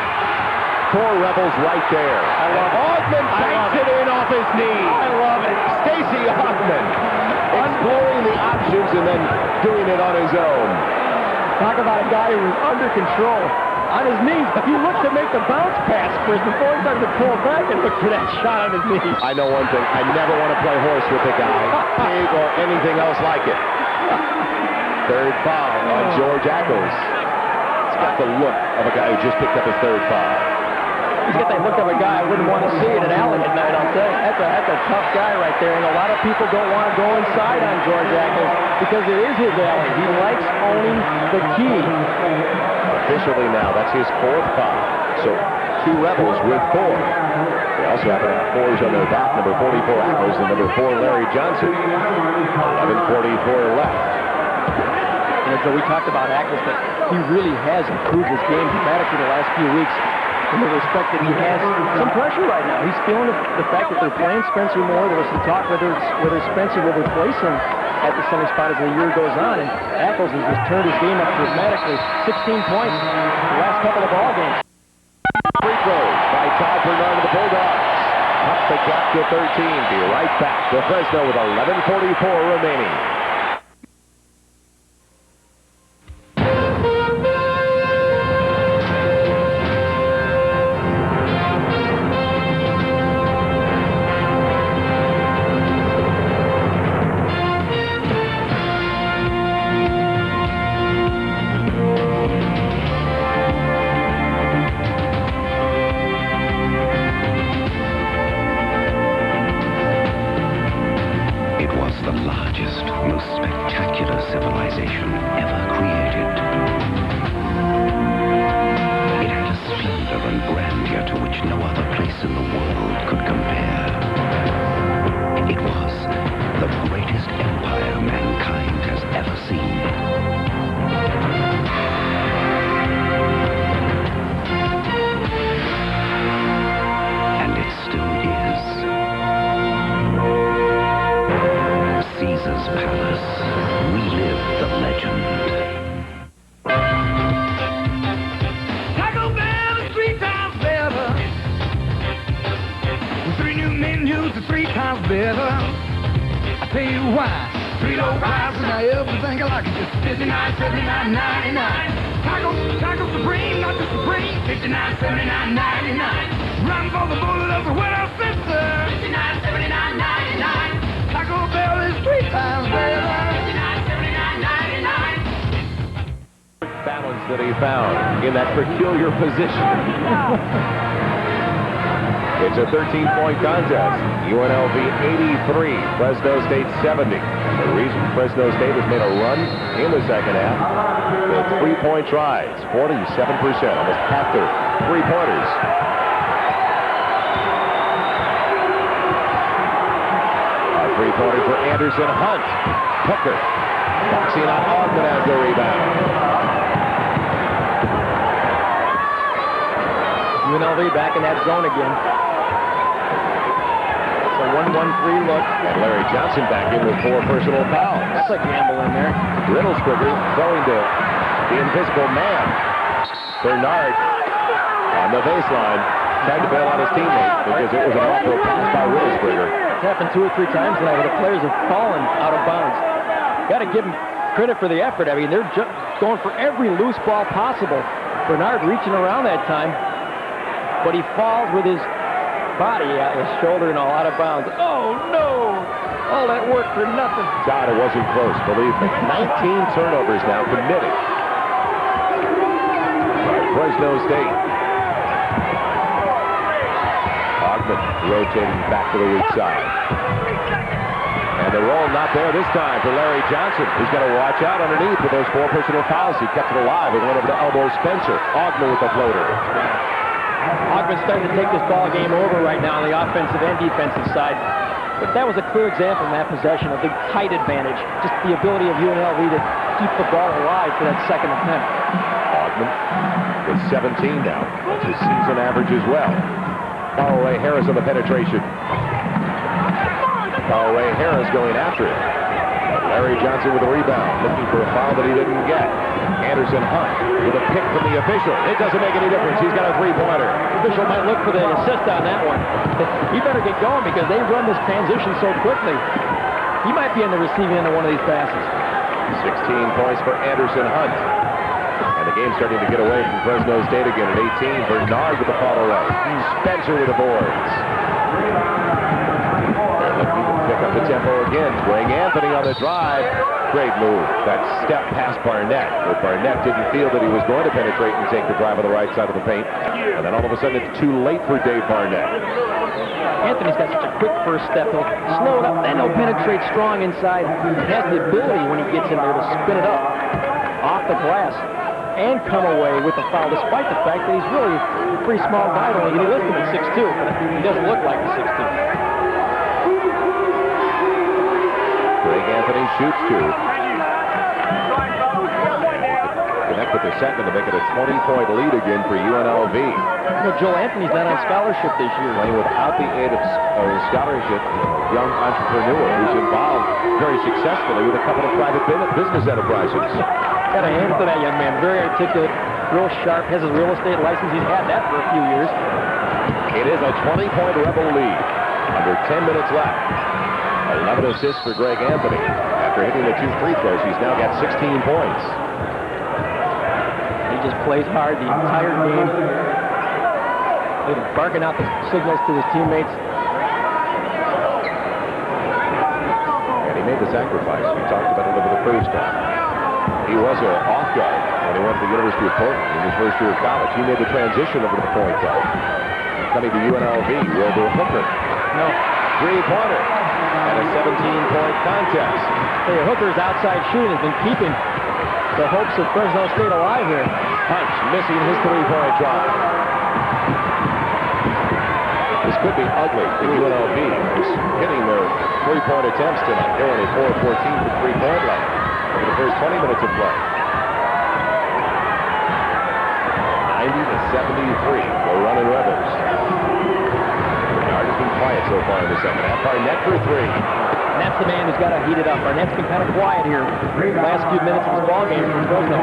4 Rebels right there. Ogman banks it in off his knee. I love it. Stacey Ogman exploring the options and then doing it on his own. Talk about a guy who was under control. On his knees, he looked to make the bounce pass first before he started to pull back and look for that shot on his knees. I know one thing. I never want to play horse with the guy, pig or anything else like it. Third foul on George Ackles. He's got the look of a guy who just picked up his third foul. He's got that look of a guy I wouldn't want to see in an alley at night, I'll tell you. That's a tough guy right there, and a lot of people don't want to go inside on George Ackles because it is his alley. He likes owning the key. Officially now, that's his 4th foul. So 2 Rebels with 4. They also happen to have 4s on their back. Number 44 Ackles and number 4 Larry Johnson. 11:44 left. And so we talked about Ackles, but he really has improved his game dramatically the last few weeks. In the respect that he has some pressure right now. He's feeling the fact that they're playing Spencer more. There was some talk whether Spencer will replace him at the center spot as the year goes on. And Ackles has just turned his game up dramatically. 16 points the last couple of ball games. Free throw by Todd Bernard of the Bulldogs. Up the gap to 13. Be right back to Fresno with 11:44 remaining. That he found in that peculiar position. It's a 13-point contest. UNLV 83, Fresno State 70. The reason Fresno State has made a run in the second half, the three-point tries, 47%, almost half their three-pointers. A three-pointer for Anderson Hunt. Hooker. Boxing on Ogman as the rebound. UNLV back in that zone again. It's a 1-1-3 look. And Larry Johnson back in with 4 personal fouls. That's a gamble in there. Riddlesberger throwing to the invisible man. Bernard on the baseline tried to bail out his teammate because it was an awful pass by Riddlesberger. It's happened 2 or 3 times tonight where the players have fallen out of bounds. Got to give them credit for the effort. I mean, they're just going for every loose ball possible. Bernard reaching around that time. But he falls with his body, his shoulder and all out of bounds. Oh, no! All that work for nothing. God, it wasn't close, believe me. 19 turnovers now committed by Fresno State. Ogman rotating back to the weak side. And the roll not there this time for Larry Johnson. He's got to watch out underneath with those 4 personal fouls. He kept it alive and went over to elbow Spencer. Ogman with the floater. Ogman's starting to take this ball game over right now on the offensive and defensive side. But that was a clear example in that possession of the height advantage. Just the ability of UNLV to keep the ball alive for that second attempt. Ogman with 17 now. That's his season average as well. Carl Ray Harris on the penetration. Carl Ray Harris going after it. Larry Johnson with a rebound, looking for a foul that he didn't get. Anderson Hunt with a pick from the official. It doesn't make any difference. He's got a three-pointer. Official might look for the assist on that one. He better get going because they run this transition so quickly. He might be on the receiving end of one of these passes. 16 points for Anderson Hunt. And the game's starting to get away from Fresno State again at 18. Bernard with the fall away. Spencer with the boards. They're looking to pick up the tempo again. Greg Anthony on the drive. Great move. That step past Barnett. But Barnett didn't feel that he was going to penetrate and take the drive on the right side of the paint. And then all of a sudden it's too late for Dave Barnett. Anthony's got such a quick first step. He'll slow it up, then he'll penetrate strong inside. He has the ability when he gets in there to spin it up off the glass and come away with a foul, despite the fact that he's really a pretty small guy. He lists him at 6'2", but he doesn't look like a 6'2". Greg Anthony shoots two. Connect with the second to make it a 20-point lead again for UNLV. You know, Joel Anthony's not on scholarship this year. Playing without the aid of scholarship, a young entrepreneur who's involved very successfully with a couple of private business enterprises. Got a hand for that young man. Very articulate, real sharp, has his real estate license. He's had that for a few years. It is a 20-point Rebel lead. Under 10 minutes left. 11 assists for Greg Anthony. After hitting the 2 free throws, he's now got 16 points. He just plays hard the entire game. Barking out the signals to his teammates. And he made the sacrifice. We talked about it over the first time. He was an off guard when he went to the University of Portland in his first year of college. He made the transition over to the point guard. Coming to UNLV, Wilbur Hooker. No. Three-pointer. And a 17-point contest. Hey, Hooker's outside shooting has been keeping the hopes of Fresno State alive here. Hunt missing his three-point try. This could be ugly if UNLV is hitting their three-point attempts tonight. They're only 4 of 14 from three-point line over the first 20 minutes of play. 90-73. We're running Rebels. Bernard has been quiet so far in the second half. Barnett for three. And that's the man who's got to heat it up. Barnett's been kind of quiet here the last few minutes of this ball game for Fresno.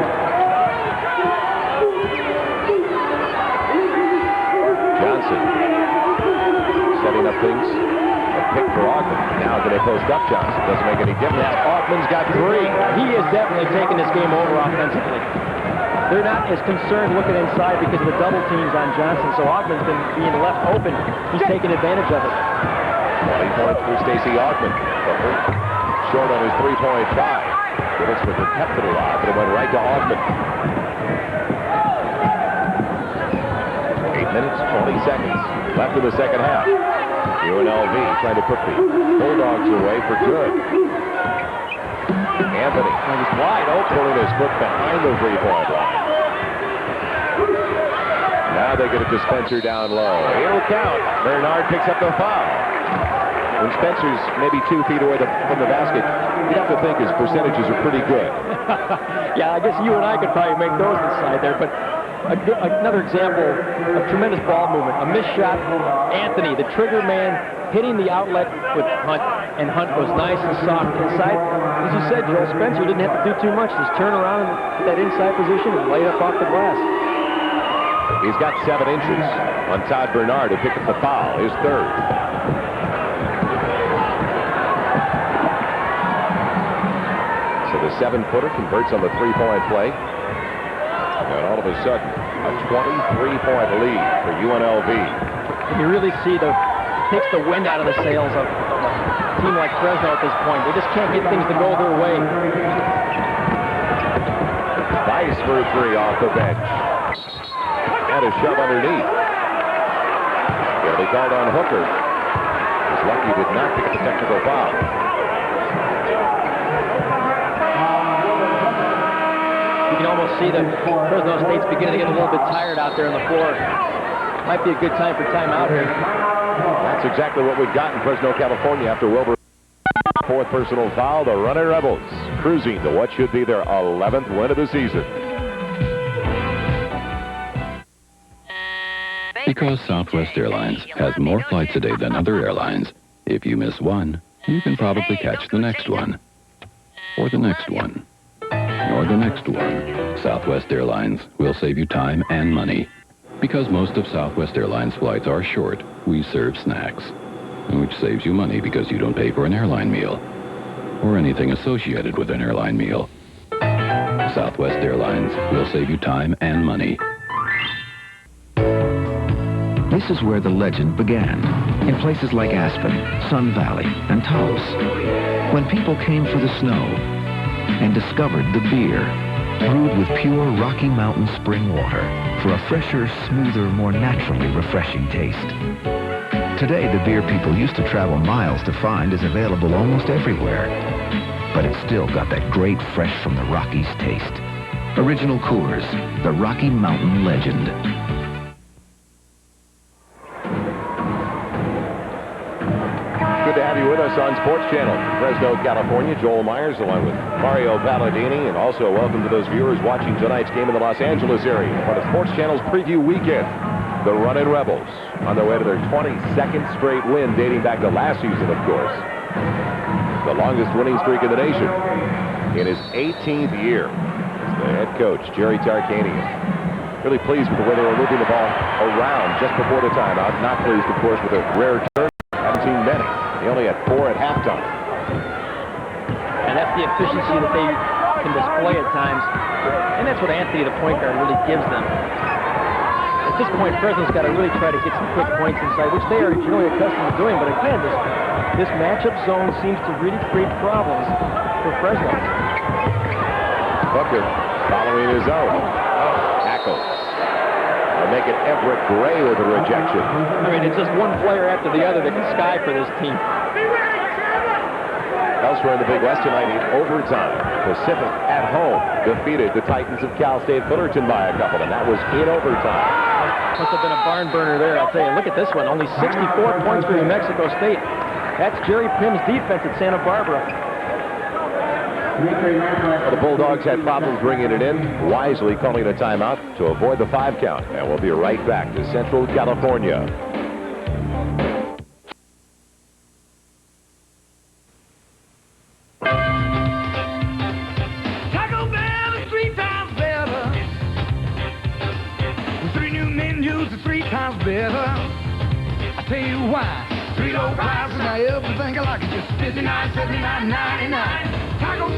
Johnson setting up things. A pick for Augman. Now that they post up Johnson. Doesn't make any difference. Augman's got three. He is definitely taking this game over offensively. They're not as concerned looking inside because of the double teams on Johnson, so Augman's been being left open. He's taking advantage of it. 20 points for Stacey Augman. Short on his three-point try. Willingsburg kept it alive, but it went right to Augman. 8 minutes, 20 seconds left in the second half. UNLV trying to put the Bulldogs away for good. Anthony is wide open, pulling his foot behind the three-point line. Now they get a dispenser down low. It'll count. Bernard picks up the foul. When Spencer's maybe 2 feet away from the basket, you'd have to think his percentages are pretty good. Yeah, I guess you and I could probably make those inside there, but another example of tremendous ball movement. A missed shot. Anthony, the trigger man, hitting the outlet with Hunt, and Hunt goes nice and soft inside. As you said, Joel, Spencer didn't have to do too much. Just turn around and hit that inside position and lay it up off the glass. He's got 7 inches on Todd Bernard to pick up the foul, his third. So the 7-footer converts on the three-point play. And all of a sudden, a 23-point lead for UNLV. You really see takes the wind out of the sails of a team like Fresno at this point. They just can't get things to go their way. Vice for 3 off the bench. And a shove underneath. It'll be called on Hooker. He's lucky he did not pick up the technical foul. You can almost see that Fresno State's beginning to get a little bit tired out there on the floor. Might be a good time for timeout here. That's exactly what we've got in Fresno, California after Wilbur. 4th personal foul. The Running Rebels cruising to what should be their 11th win of the season. Because Southwest Airlines has more flights a day than other airlines, if you miss one, you can probably catch the next one. or the next one, or the next one. Southwest Airlines will save you time and money. Because most of Southwest Airlines flights are short, we serve snacks, which saves you money because you don't pay for an airline meal or anything associated with an airline meal. Southwest Airlines will save you time and money. This is where the legend began, in places like Aspen, Sun Valley, and Taos. When people came for the snow and discovered the beer, brewed with pure Rocky Mountain spring water for a fresher, smoother, more naturally refreshing taste. Today, the beer people used to travel miles to find is available almost everywhere. But it's still got that great fresh from the Rockies taste. Original Coors, the Rocky Mountain legend. Good to have you with us on Sports Channel. Fresno, California, Joel Myers along with Mario Palladini, and also welcome to those viewers watching tonight's game in the Los Angeles area. Part of Sports Channel's preview weekend. The Runnin' Rebels on their way to their 22nd straight win, dating back to last season, of course. The longest winning streak in the nation in his 18th year as the head coach, Jerry Tarkanian. Really pleased with the way they were moving the ball around just before the timeout. Not pleased, of course, with a rare turn. Haven't seen many. They only had 4 at halftime. And that's the efficiency that they can display at times. And that's what Anthony, the point guard, really gives them. At this point, Fresno's got to really try to get some quick points inside, which they are generally accustomed to doing. But again, this matchup zone seems to really create problems for Fresno. Booker following his own. Tackles. They'll make it Everett Gray with a rejection. I mean, it's just one player after the other that can sky for this team. Elsewhere in the Big West tonight in overtime, Pacific at home defeated the Titans of Cal State Fullerton by a couple, and that was in overtime. Must have been a barn burner there, I'll tell you. Look at this one. Only 64 points for New Mexico State. That's Jerry Prim's defense at Santa Barbara. Well, the Bulldogs had problems bringing it in, wisely calling a timeout to avoid the 5 count. And we'll be right back to Central California. Taco Bell is 3 times better. With 3 new menus, it's 3 times better. I tell you why. 3 low prices, now everything I like is just $59, $79, $99. Taco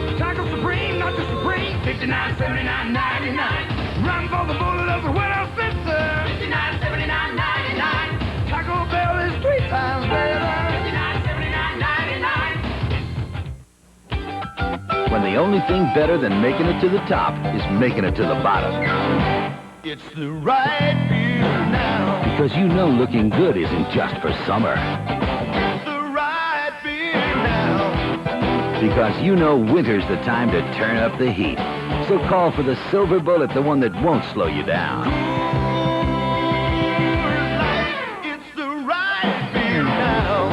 Supreme, not just Supreme. $59, $79, $99. Run for the bullet of the winner, sister. $59, $79, $99. Taco Bell is 3 times better. $59, $79, $99. When the only thing better than making it to the top is making it to the bottom. It's the right beer now. Because you know looking good isn't just for summer. The right beer now. Because you know winter's the time to turn up the heat. So call for the Silver Bullet, the one that won't slow you down. It's the right beer now.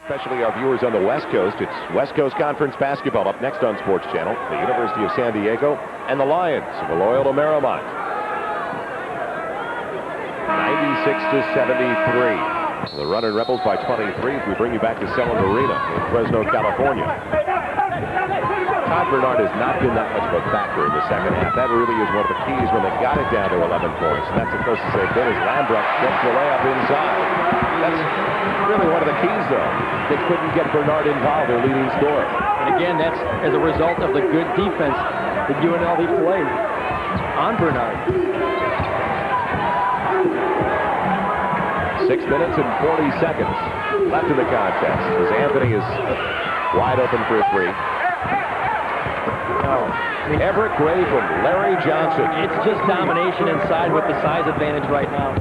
Especially our viewers on the West Coast. It's West Coast Conference basketball up next on Sports Channel. The University of San Diego and the Lions of Loyola Marymount. 96-73. The Runnin' Rebels by 23 as we bring you back to Selland Arena in Fresno, California. Todd Bernard has not been that much of a factor in the second half. That really is one of the keys when they got it down to 11 points. And that's as close as they've been as Lambrecht gets the layup inside. That's really one of the keys, though. They couldn't get Bernard involved, their leading scorer. And again, that's as a result of the good defense that UNLV played on Bernard. 6 minutes and 40 seconds left in the contest as Anthony is wide open for a 3. Everett Gray from Larry Johnson. It's just domination inside with the size advantage right now.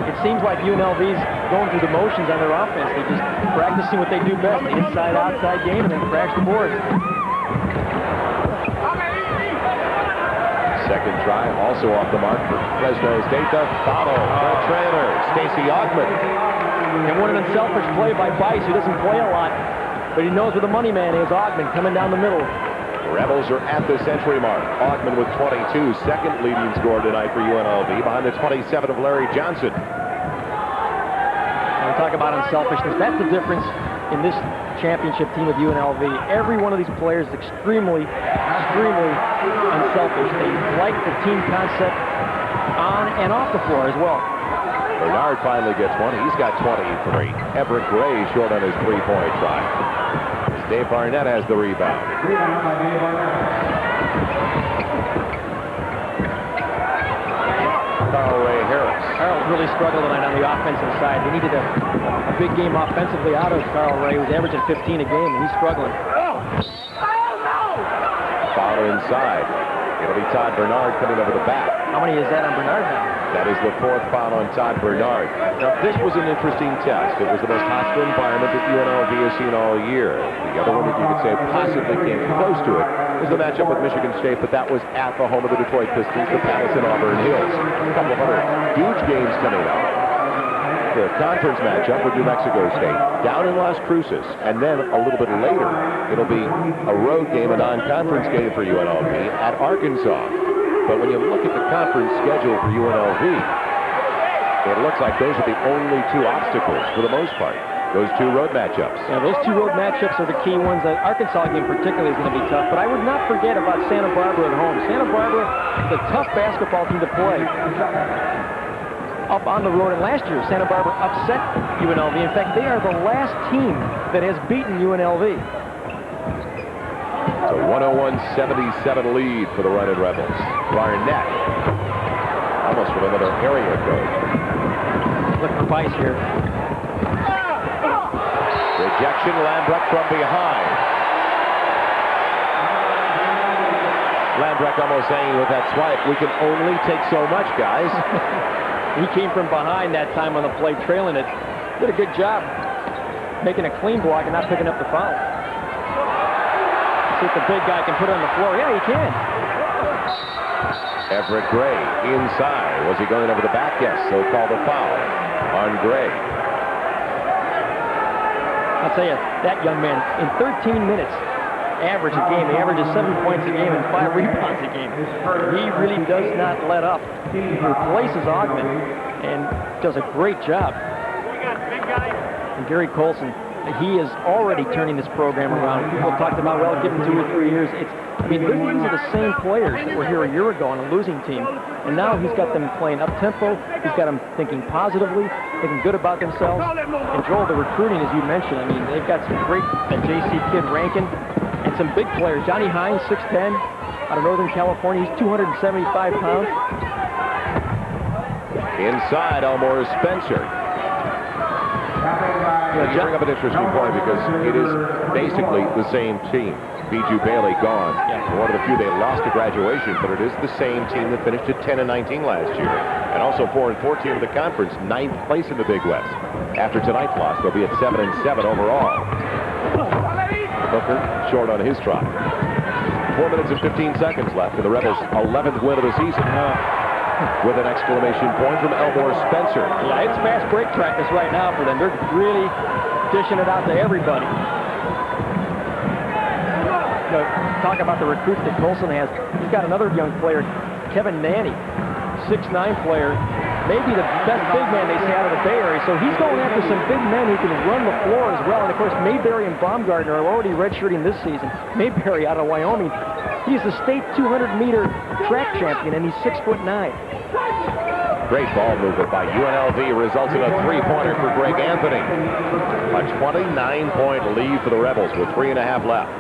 It seems like UNLV's going through the motions on their offense. They're just practicing what they do best, the inside-outside game, and then crash the board. Second try, also off the mark for Fresno State. The follow, the trainer, Stacey Augman. And what an unselfish play by Bice, who doesn't play a lot, but he knows where the money man is. Augman coming down the middle. The Rebels are at the century mark. Augman with 22, second leading scorer tonight for UNLV, behind the 27 of Larry Johnson. And we talk about unselfishness. That's the difference in this championship team with UNLV. Every one of these players is extremely unselfish. They like the team concept on and off the floor as well. Bernard finally gets one. He's got 23. Everett Gray short on his three-point try. Dave Barnett has the rebound. Carl Ray Harris. Carl's really struggled tonight on the offensive side. They needed a big game offensively out of Carl Ray, who's averaging 15 a game, and he's struggling. Foul inside. It'll be Todd Bernard coming over the back. How many is that on Bernard now? That is the fourth foul on Todd Bernard. Now, this was an interesting test. It was the most hostile environment that UNLV has seen all year. The other one that you could say possibly came close to it was the matchup with Michigan State, but that was at the home of the Detroit Pistons, the Patterson Auburn Hills. A couple of other huge games coming up. The conference matchup with New Mexico State down in Las Cruces, and then a little bit later, it'll be a road game, a non-conference game for UNLV at Arkansas. But when you look at the conference schedule for UNLV, it looks like those are the only two obstacles for the most part. Those two road matchups. Yeah, those two road matchups are the key ones. The Arkansas game particularly is going to be tough, but I would not forget about Santa Barbara at home. Santa Barbara is a tough basketball team to play up on the road, and last year Santa Barbara upset UNLV. In fact, they are the last team that has beaten UNLV. It's a 101-77 lead for the Running Rebels. Barnett, almost with another area code. Look for Bice here. Rejection, Lambrecht from behind. Lambrecht almost saying with that swipe, we can only take so much, guys. He came from behind that time on the play, trailing it. Did a good job making a clean block and not picking up the foul. See if the big guy can put it on the floor. Yeah, he can. Everett Gray inside. Was he going over the back? Yes, so called a foul on Gray. I'll tell you, that young man, in 13 minutes, average a game. He averages 7 points a game and 5 rebounds a game. He really does not let up. He replaces Ogman and does a great job. And Gary Colson, he is already turning this program around. People talked about, well, give him 2 or 3 years. These are the same players that were here a year ago on a losing team. And now he's got them playing up-tempo. He's got them thinking positively, thinking good about themselves. And Joel, the recruiting, as you mentioned, they've got some great, that JC kid Rankin, and some big players. Johnny Hines, 6'10", out of Northern California. He's 275 pounds. Inside, Elmore Spencer. You bring up an interesting point because it is basically the same team. Biju Bailey gone. Yeah. One of the few they lost to graduation, but it is the same team that finished at 10-19 last year. And also 4-14 of the conference, 9th place in the Big West. After tonight's loss, they'll be at 7-7 overall. Hooker short on his try. 4 minutes and 15 seconds left in the Rebels' 11th win of the season. With an exclamation point from Elmore Spencer. Yeah, it's fast break practice right now for them. They're really dishing it out to everybody. Talk about the recruits that Colson has. He's got another young player, Kevin Nanny, 6'9" player, maybe the best big man they say out of the Bay Area. So he's going after some big men who can run the floor as well. And of course, Mayberry and Baumgartner are already redshirting this season. Mayberry out of Wyoming. He's the state 200-meter track champion, and he's 6'9". Great ball movement by UNLV results in a three-pointer for Greg Anthony. A 29-point lead for the Rebels with 3.5 left.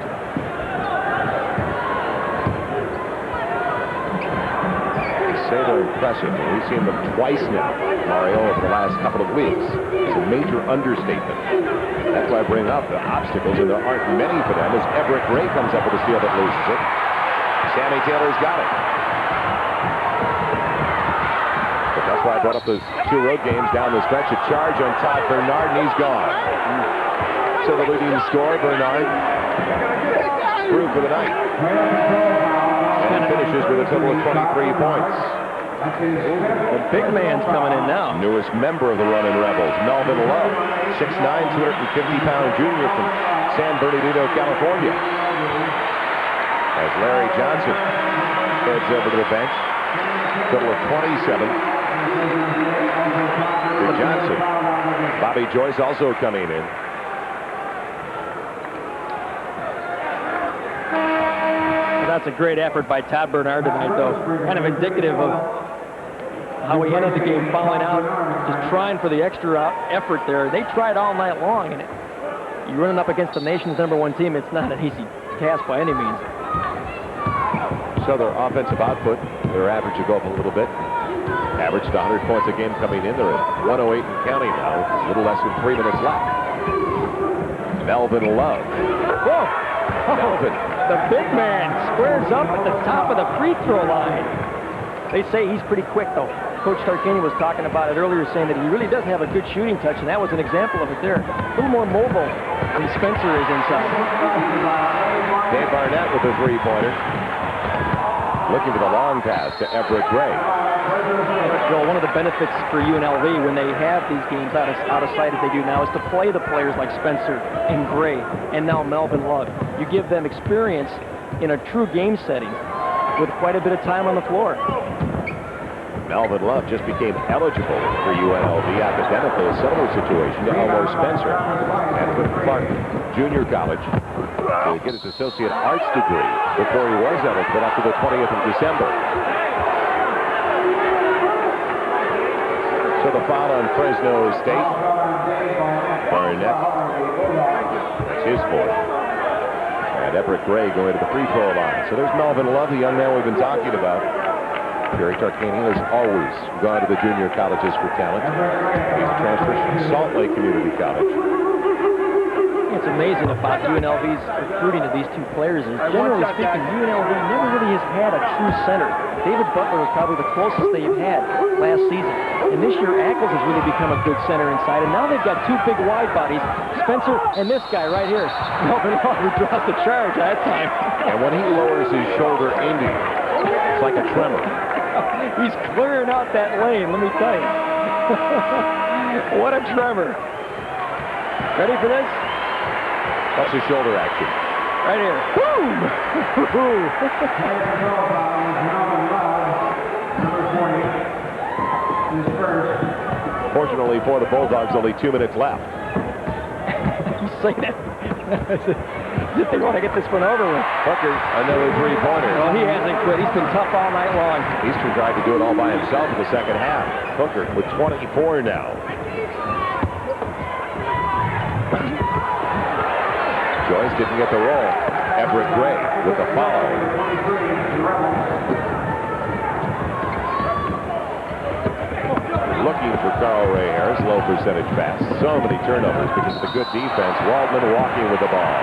Say they're impressive. We've seen them twice now, Mario, over the last couple of weeks. It's a major understatement. That's why I bring up the obstacles, and there aren't many for them as Everett Gray comes up with a steal that loses it. Sammy Taylor's got it. But that's why I brought up those 2 road games down the stretch. A charge on Todd Bernard, and he's gone. So the leading scorer, Bernard, through for the night. And finishes with a total of 23 points. The big man's coming in now. Newest member of the Running Rebels, Melvin Love, 6'9", 250-pound junior from San Bernardino, California. As Larry Johnson heads over to the bench, total of 27 for Johnson. Bobby Joyce also coming in. That's a great effort by Todd Bernard tonight, though. Kind of indicative of how he ended the game, fouling out, just trying for the extra effort there. They tried all night long, and you're running up against the nation's #1 team. It's not an easy task by any means. So their offensive output, their average will go up a little bit. Averaged 100 points a game coming in. They're at 108 and counting now. A little less than 3 minutes left. Melvin Love. Whoa! Melvin. The big man squares up at the top of the free throw line. They say he's pretty quick, though. Coach Tarkanian was talking about it earlier, saying that he really does have a good shooting touch, and that was an example of it there. A little more mobile than Spencer is inside. Dave Barnett with a three-pointer. Looking for the long pass to Everett Gray. Joel, one of the benefits for UNLV when they have these games out of sight as they do now is to play the players like Spencer and Gray and now Melvin Love. You give them experience in a true game setting with quite a bit of time on the floor. Melvin Love just became eligible for UNLV academically, a similar situation to Elmore Spencer at Clark Junior College to get his associate arts degree before he was eligible after the 20th of December. So the foul on Fresno State. Barnett, that's his fourth. And Everett Gray going to the free throw line. So there's Melvin Love, the young man we've been talking about. Jerry Tarkanian has always gone to the junior colleges for talent. He's a transfer from Salt Lake Community College. It's amazing about UNLV's recruiting of these two players is, generally speaking, UNLV never really has had a true center. David Butler was probably the closest they've had last season. And this year, Ackles has really become a good center inside. And now they've got two big wide bodies, Spencer and this guy right here. Melvin Love, who draws the charge that time. And when he lowers his shoulder into you, it's like a tremor. He's clearing out that lane, let me tell you. What a tremor. Ready for this? What's his shoulder action? Right here. Boom! Fortunately for the Bulldogs, only 2 minutes left. You say that? They want to get this one over with. Hooker, another three-pointer. Well, he hasn't quit. He's been tough all night long. Eastern tried to do it all by himself in the second half. Hooker with 24 now. Joyce didn't get the roll. Everett Gray with the foul. Looking for Carl Ray Harris, low percentage pass. So many turnovers because of the good defense. Waldman walking with the ball.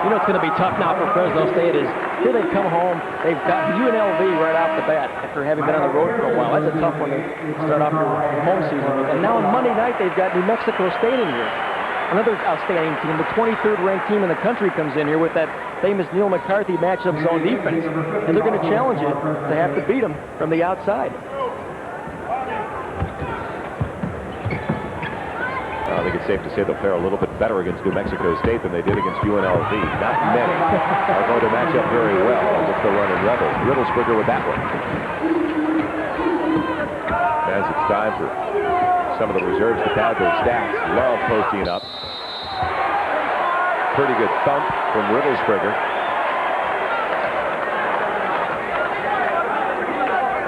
You know what's going to be tough now for Fresno State is here they come home. They've got UNLV right off the bat after having been on the road for a while. That's a tough one to start off your home season with. And now on Monday night they've got New Mexico State in here. Another outstanding team. The 23rd ranked team in the country comes in here with that famous Neil McCarthy matchup zone defense. And they're going to challenge you to have to beat them from the outside. I think it's safe to say they'll fare a little bit better against New Mexico State than they did against UNLV. Not many are going to match up very well against the running Rebels. Riddlesberger with that one. As it's time for some of the reserves to pad their stats. Love posting up. Pretty good thump from Riddlesberger.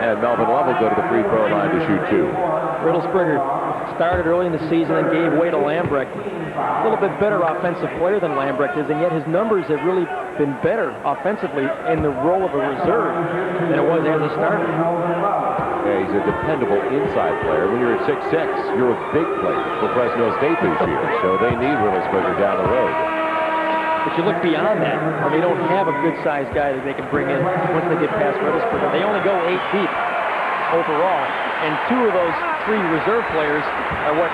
And Melvin Love will go to the free throw line to shoot two. Riddlesberger started early in the season and gave way to Lambrecht. A little bit better offensive player than Lambrecht is, and yet his numbers have really been better offensively in the role of a reserve than it was as a starter. Yeah, he's a dependable inside player. When you're at 6'6", you're a big player for Fresno State this year, so they need Riddlesberger down the road. But you look beyond that, and they don't have a good-sized guy that they can bring in once they get past Riddlesberger. They only go 8 deep overall, and 2 of those 3 reserve players are what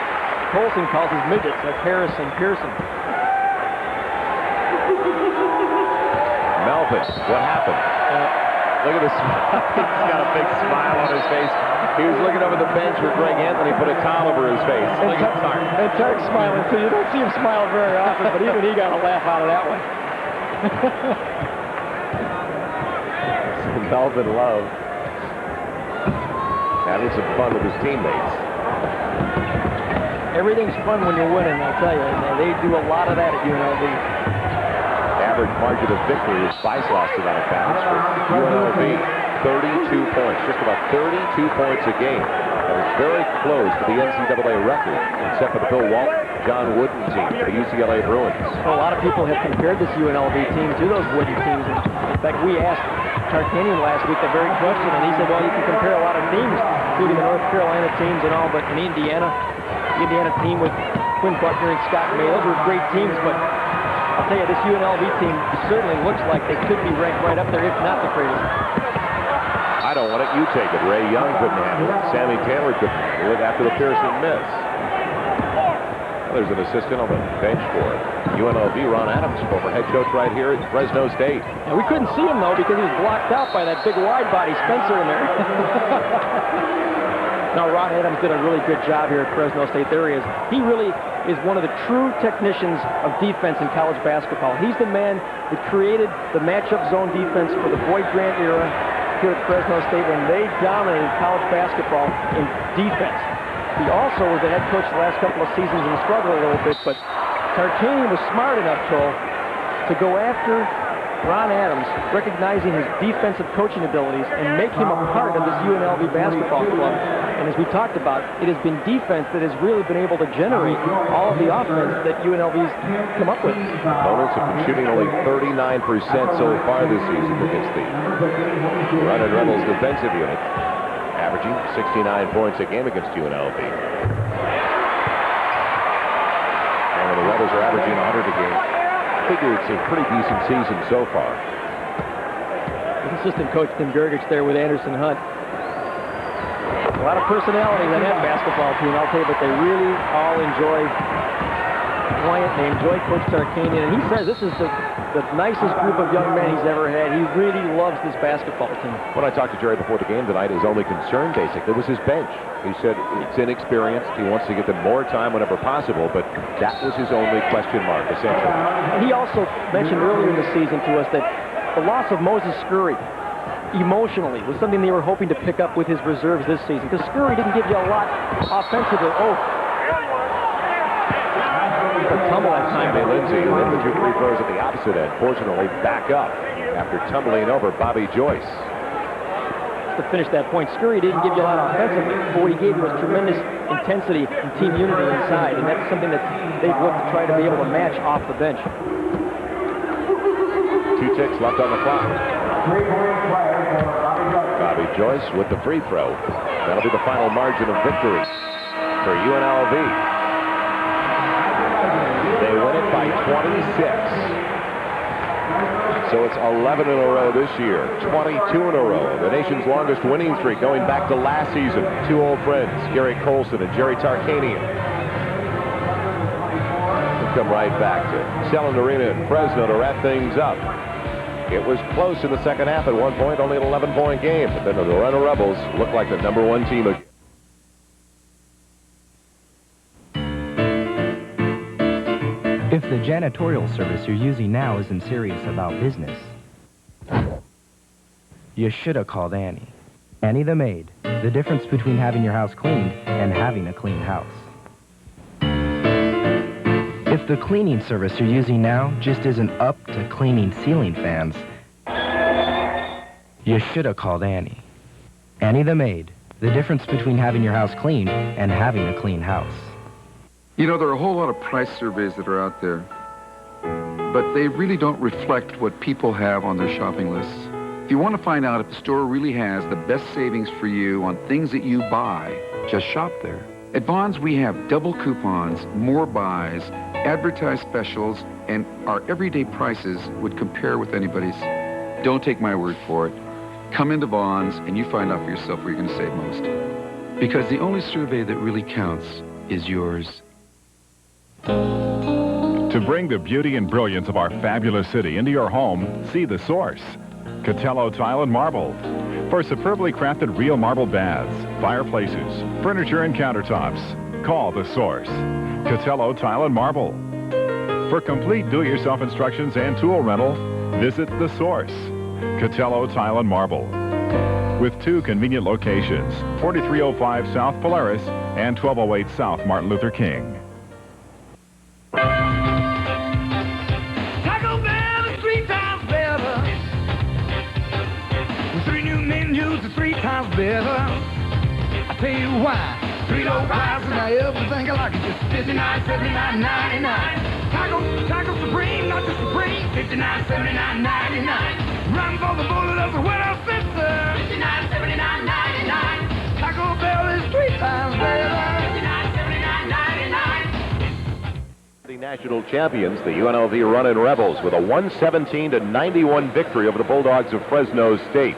Colson calls his midgets. That's Harris and Pearson. Melvin, what happened? Look at this. He's got a big smile on his face. He was looking over the bench where Greg Anthony put a towel over his face. And Tark's smiling too. You don't see him smile very often, but even he got a laugh out of that one. Melvin Love having some fun with his teammates. Everything's fun when you're winning, I'll tell you. And they do a lot of that at UNLV. average margin of victory is Weislasted on a bounce for UNLV. 32 points, just about 32 points a game. That was very close to the NCAA record, except for the Bill Walton, John Wooden team, the UCLA Bruins. Well, a lot of people have compared this UNLV team to those Wooden teams. In fact, we asked Tarkanian last week the very question, and he said, well, you can compare a lot of teams, including the North Carolina teams and all, but in Indiana, the Indiana team with Quinn Buckner and Scott May, those were great teams, but I'll tell you, this UNLV team certainly looks like they could be ranked right up there, if not the greatest. I don't want it, you take it. Ray Young couldn't handle it. Sammy Taylor couldn't handle it after the Pearson miss. Well, there's an assistant on the bench for UNLV, Ron Adams, former head coach right here at Fresno State. And we couldn't see him, though, because he was blocked out by that big wide body Spencer in there. Now, Ron Adams did a really good job here at Fresno State. There he is. He really is one of the true technicians of defense in college basketball. He's the man that created the matchup zone defense for the Boyd Grant era here at Fresno State when they dominated college basketball in defense. He also was the head coach the last couple of seasons and struggled a little bit, but Tarkanian was smart enough, Joel, to go after Ron Adams, recognizing his defensive coaching abilities and make him a part of this UNLV basketball club. And as we talked about, it has been defense that has really been able to generate all of the offense that UNLV's come up with. Opponents have been shooting only 39% so far this season against the Running Rebels defensive unit, averaging 69 points a game against UNLV. And the Rebels are averaging 100 a game. I figure it's a pretty decent season so far. Assistant coach Tim Gergich there with Anderson Hunt. A lot of personalities on that basketball team, I'll tell you, but they really all enjoy playing. They enjoy Coach Tarkanian, and he says this is the nicest group of young men he's ever had. He really loves this basketball team. When I talked to Jerry before the game tonight, his only concern basically was his bench. He said it's inexperienced. He wants to get them more time whenever possible, but that was his only question mark, essentially. And he also mentioned earlier in the season to us that the loss of Moses Scurry emotionally was something they were hoping to pick up with his reserves this season, because Scurry didn't give you a lot offensively. Tumble that time. Sammy Lindsay, who hit the 2 free throws at the opposite end, fortunately back up after tumbling over Bobby Joyce. To finish that point, Scurry didn't give you a lot offensively, but what he gave you was tremendous intensity and team unity inside, and that's something that they've looked to try to be able to match off the bench. 2 ticks left on the clock. Bobby Joyce with the free throw. That'll be the final margin of victory for UNLV. They win it by 26. So it's 11 in a row this year, 22 in a row. The nation's longest winning streak going back to last season. 2 old friends, Gary Colson and Jerry Tarkanian. We'll come right back to Selland Arena in Fresno to wrap things up. It was close in the second half at one point, only an 11-point game. But then the Lorena Rebels looked like the #1 team again. If the janitorial service you're using now isn't serious about business, you should have called Annie. Annie the maid. The difference between having your house cleaned and having a clean house. If the cleaning service you're using now just isn't up to cleaning ceiling fans, you should have called Annie. Annie the maid. The difference between having your house cleaned and having a clean house. You know, there are a whole lot of price surveys that are out there, but they really don't reflect what people have on their shopping lists. If you want to find out if the store really has the best savings for you on things that you buy, just shop there. At Vons, we have double coupons, more buys, advertised specials, and our everyday prices would compare with anybody's. Don't take my word for it. Come into Vons and you find out for yourself where you're going to save most. Because the only survey that really counts is yours. To bring the beauty and brilliance of our fabulous city into your home, see The Source. Catello Tile and Marble. For superbly crafted real marble baths, fireplaces, furniture and countertops, call The Source. Catello Tile and Marble. For complete do-it-yourself instructions and tool rental, visit The Source. Catello Tile and Marble. With 2 convenient locations, 4305 South Polaris and 1208 South Martin Luther King. Taco Bell, the better. I tell you why. 3 low pies and everything I like it. Just 59, 79, 99. Taco Supreme, not just Supreme. 59, 79, 99. Run for the bullet of the winner fencer. 59, 79, 99. Taco Bell is 3 times better. 59, 79, 99. The national champions, the UNLV Runnin' Rebels, with a 117-91 victory over the Bulldogs of Fresno State.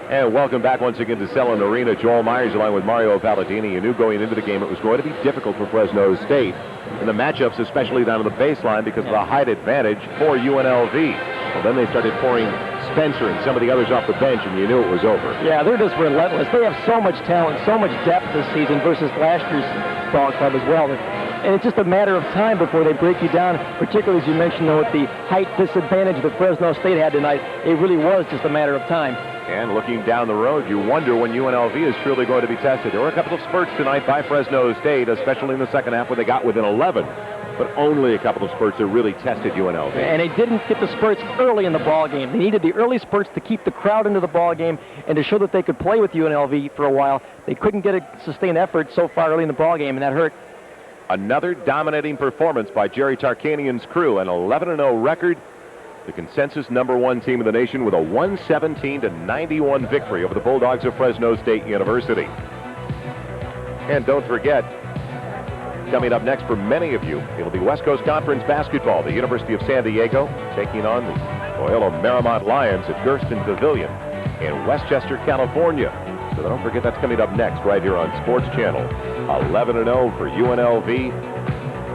And welcome back once again to Selland Arena. Joel Myers along with Mario Palladini. You knew going into the game it was going to be difficult for Fresno State in the matchups, especially down to the baseline because of the height advantage for UNLV. Well, then they started pouring Spencer and some of the others off the bench, and you knew it was over. Yeah, they're just relentless. They have so much talent, so much depth this season versus last year's ball club as well. And it's just a matter of time before they break you down, particularly as you mentioned, though, with the height disadvantage that Fresno State had tonight. It really was just a matter of time. And looking down the road, you wonder when UNLV is truly going to be tested. There were a couple of spurts tonight by Fresno State, especially in the second half where they got within 11. But only a couple of spurts that really tested UNLV. And they didn't get the spurts early in the ball game. They needed the early spurts to keep the crowd into the ball game and to show that they could play with UNLV for a while. They couldn't get a sustained effort so far early in the ball game, and that hurt. Another dominating performance by Jerry Tarkanian's crew, an 11-0 record. The consensus #1 team in the nation with a 117-91 victory over the Bulldogs of Fresno State University. And don't forget, coming up next for many of you, it'll be West Coast Conference basketball. The University of San Diego taking on the Loyola Marymount Lions at Gersten Pavilion in Westchester, California. So don't forget that's coming up next right here on Sports Channel. 11-0 for UNLV.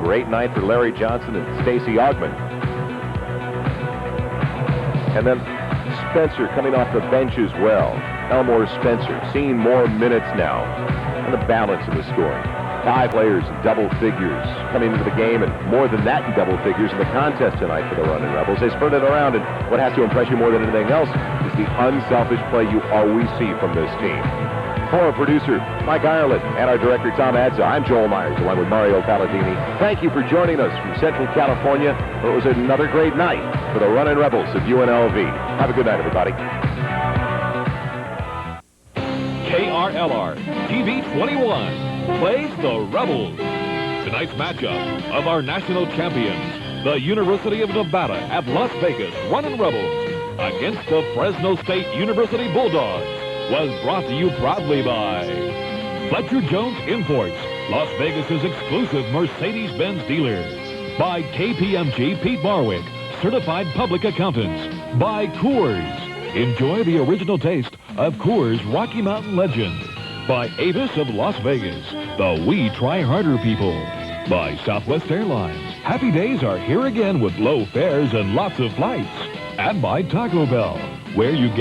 Great night for Larry Johnson and Stacey Augmon. And then Spencer coming off the bench as well. Elmore Spencer seeing more minutes now. And the balance of the scoring. 5 players in double figures coming into the game, and more than that in double figures in the contest tonight for the Runnin' Rebels. They spurred it around, and what has to impress you more than anything else is the unselfish play you always see from this team. For our producer, Mike Ireland, and our director, Tom Adza, I'm Joel Myers, along with Mario Palladini. Thank you for joining us from Central California. It was another great night for the Runnin' Rebels of UNLV. Have a good night, everybody. KRLR TV 21 plays the Rebels. Tonight's matchup of our national champions, the University of Nevada at Las Vegas Runnin' Rebels against the Fresno State University Bulldogs, was brought to you proudly by Fletcher Jones Imports, Las Vegas's exclusive Mercedes-Benz dealer. By KPMG Pete Barwick, certified public accountants. By Coors. Enjoy the original taste of Coors Rocky Mountain Legend. By Avis of Las Vegas, the We Try Harder people. By Southwest Airlines, happy days are here again with low fares and lots of flights. And by Taco Bell, where you get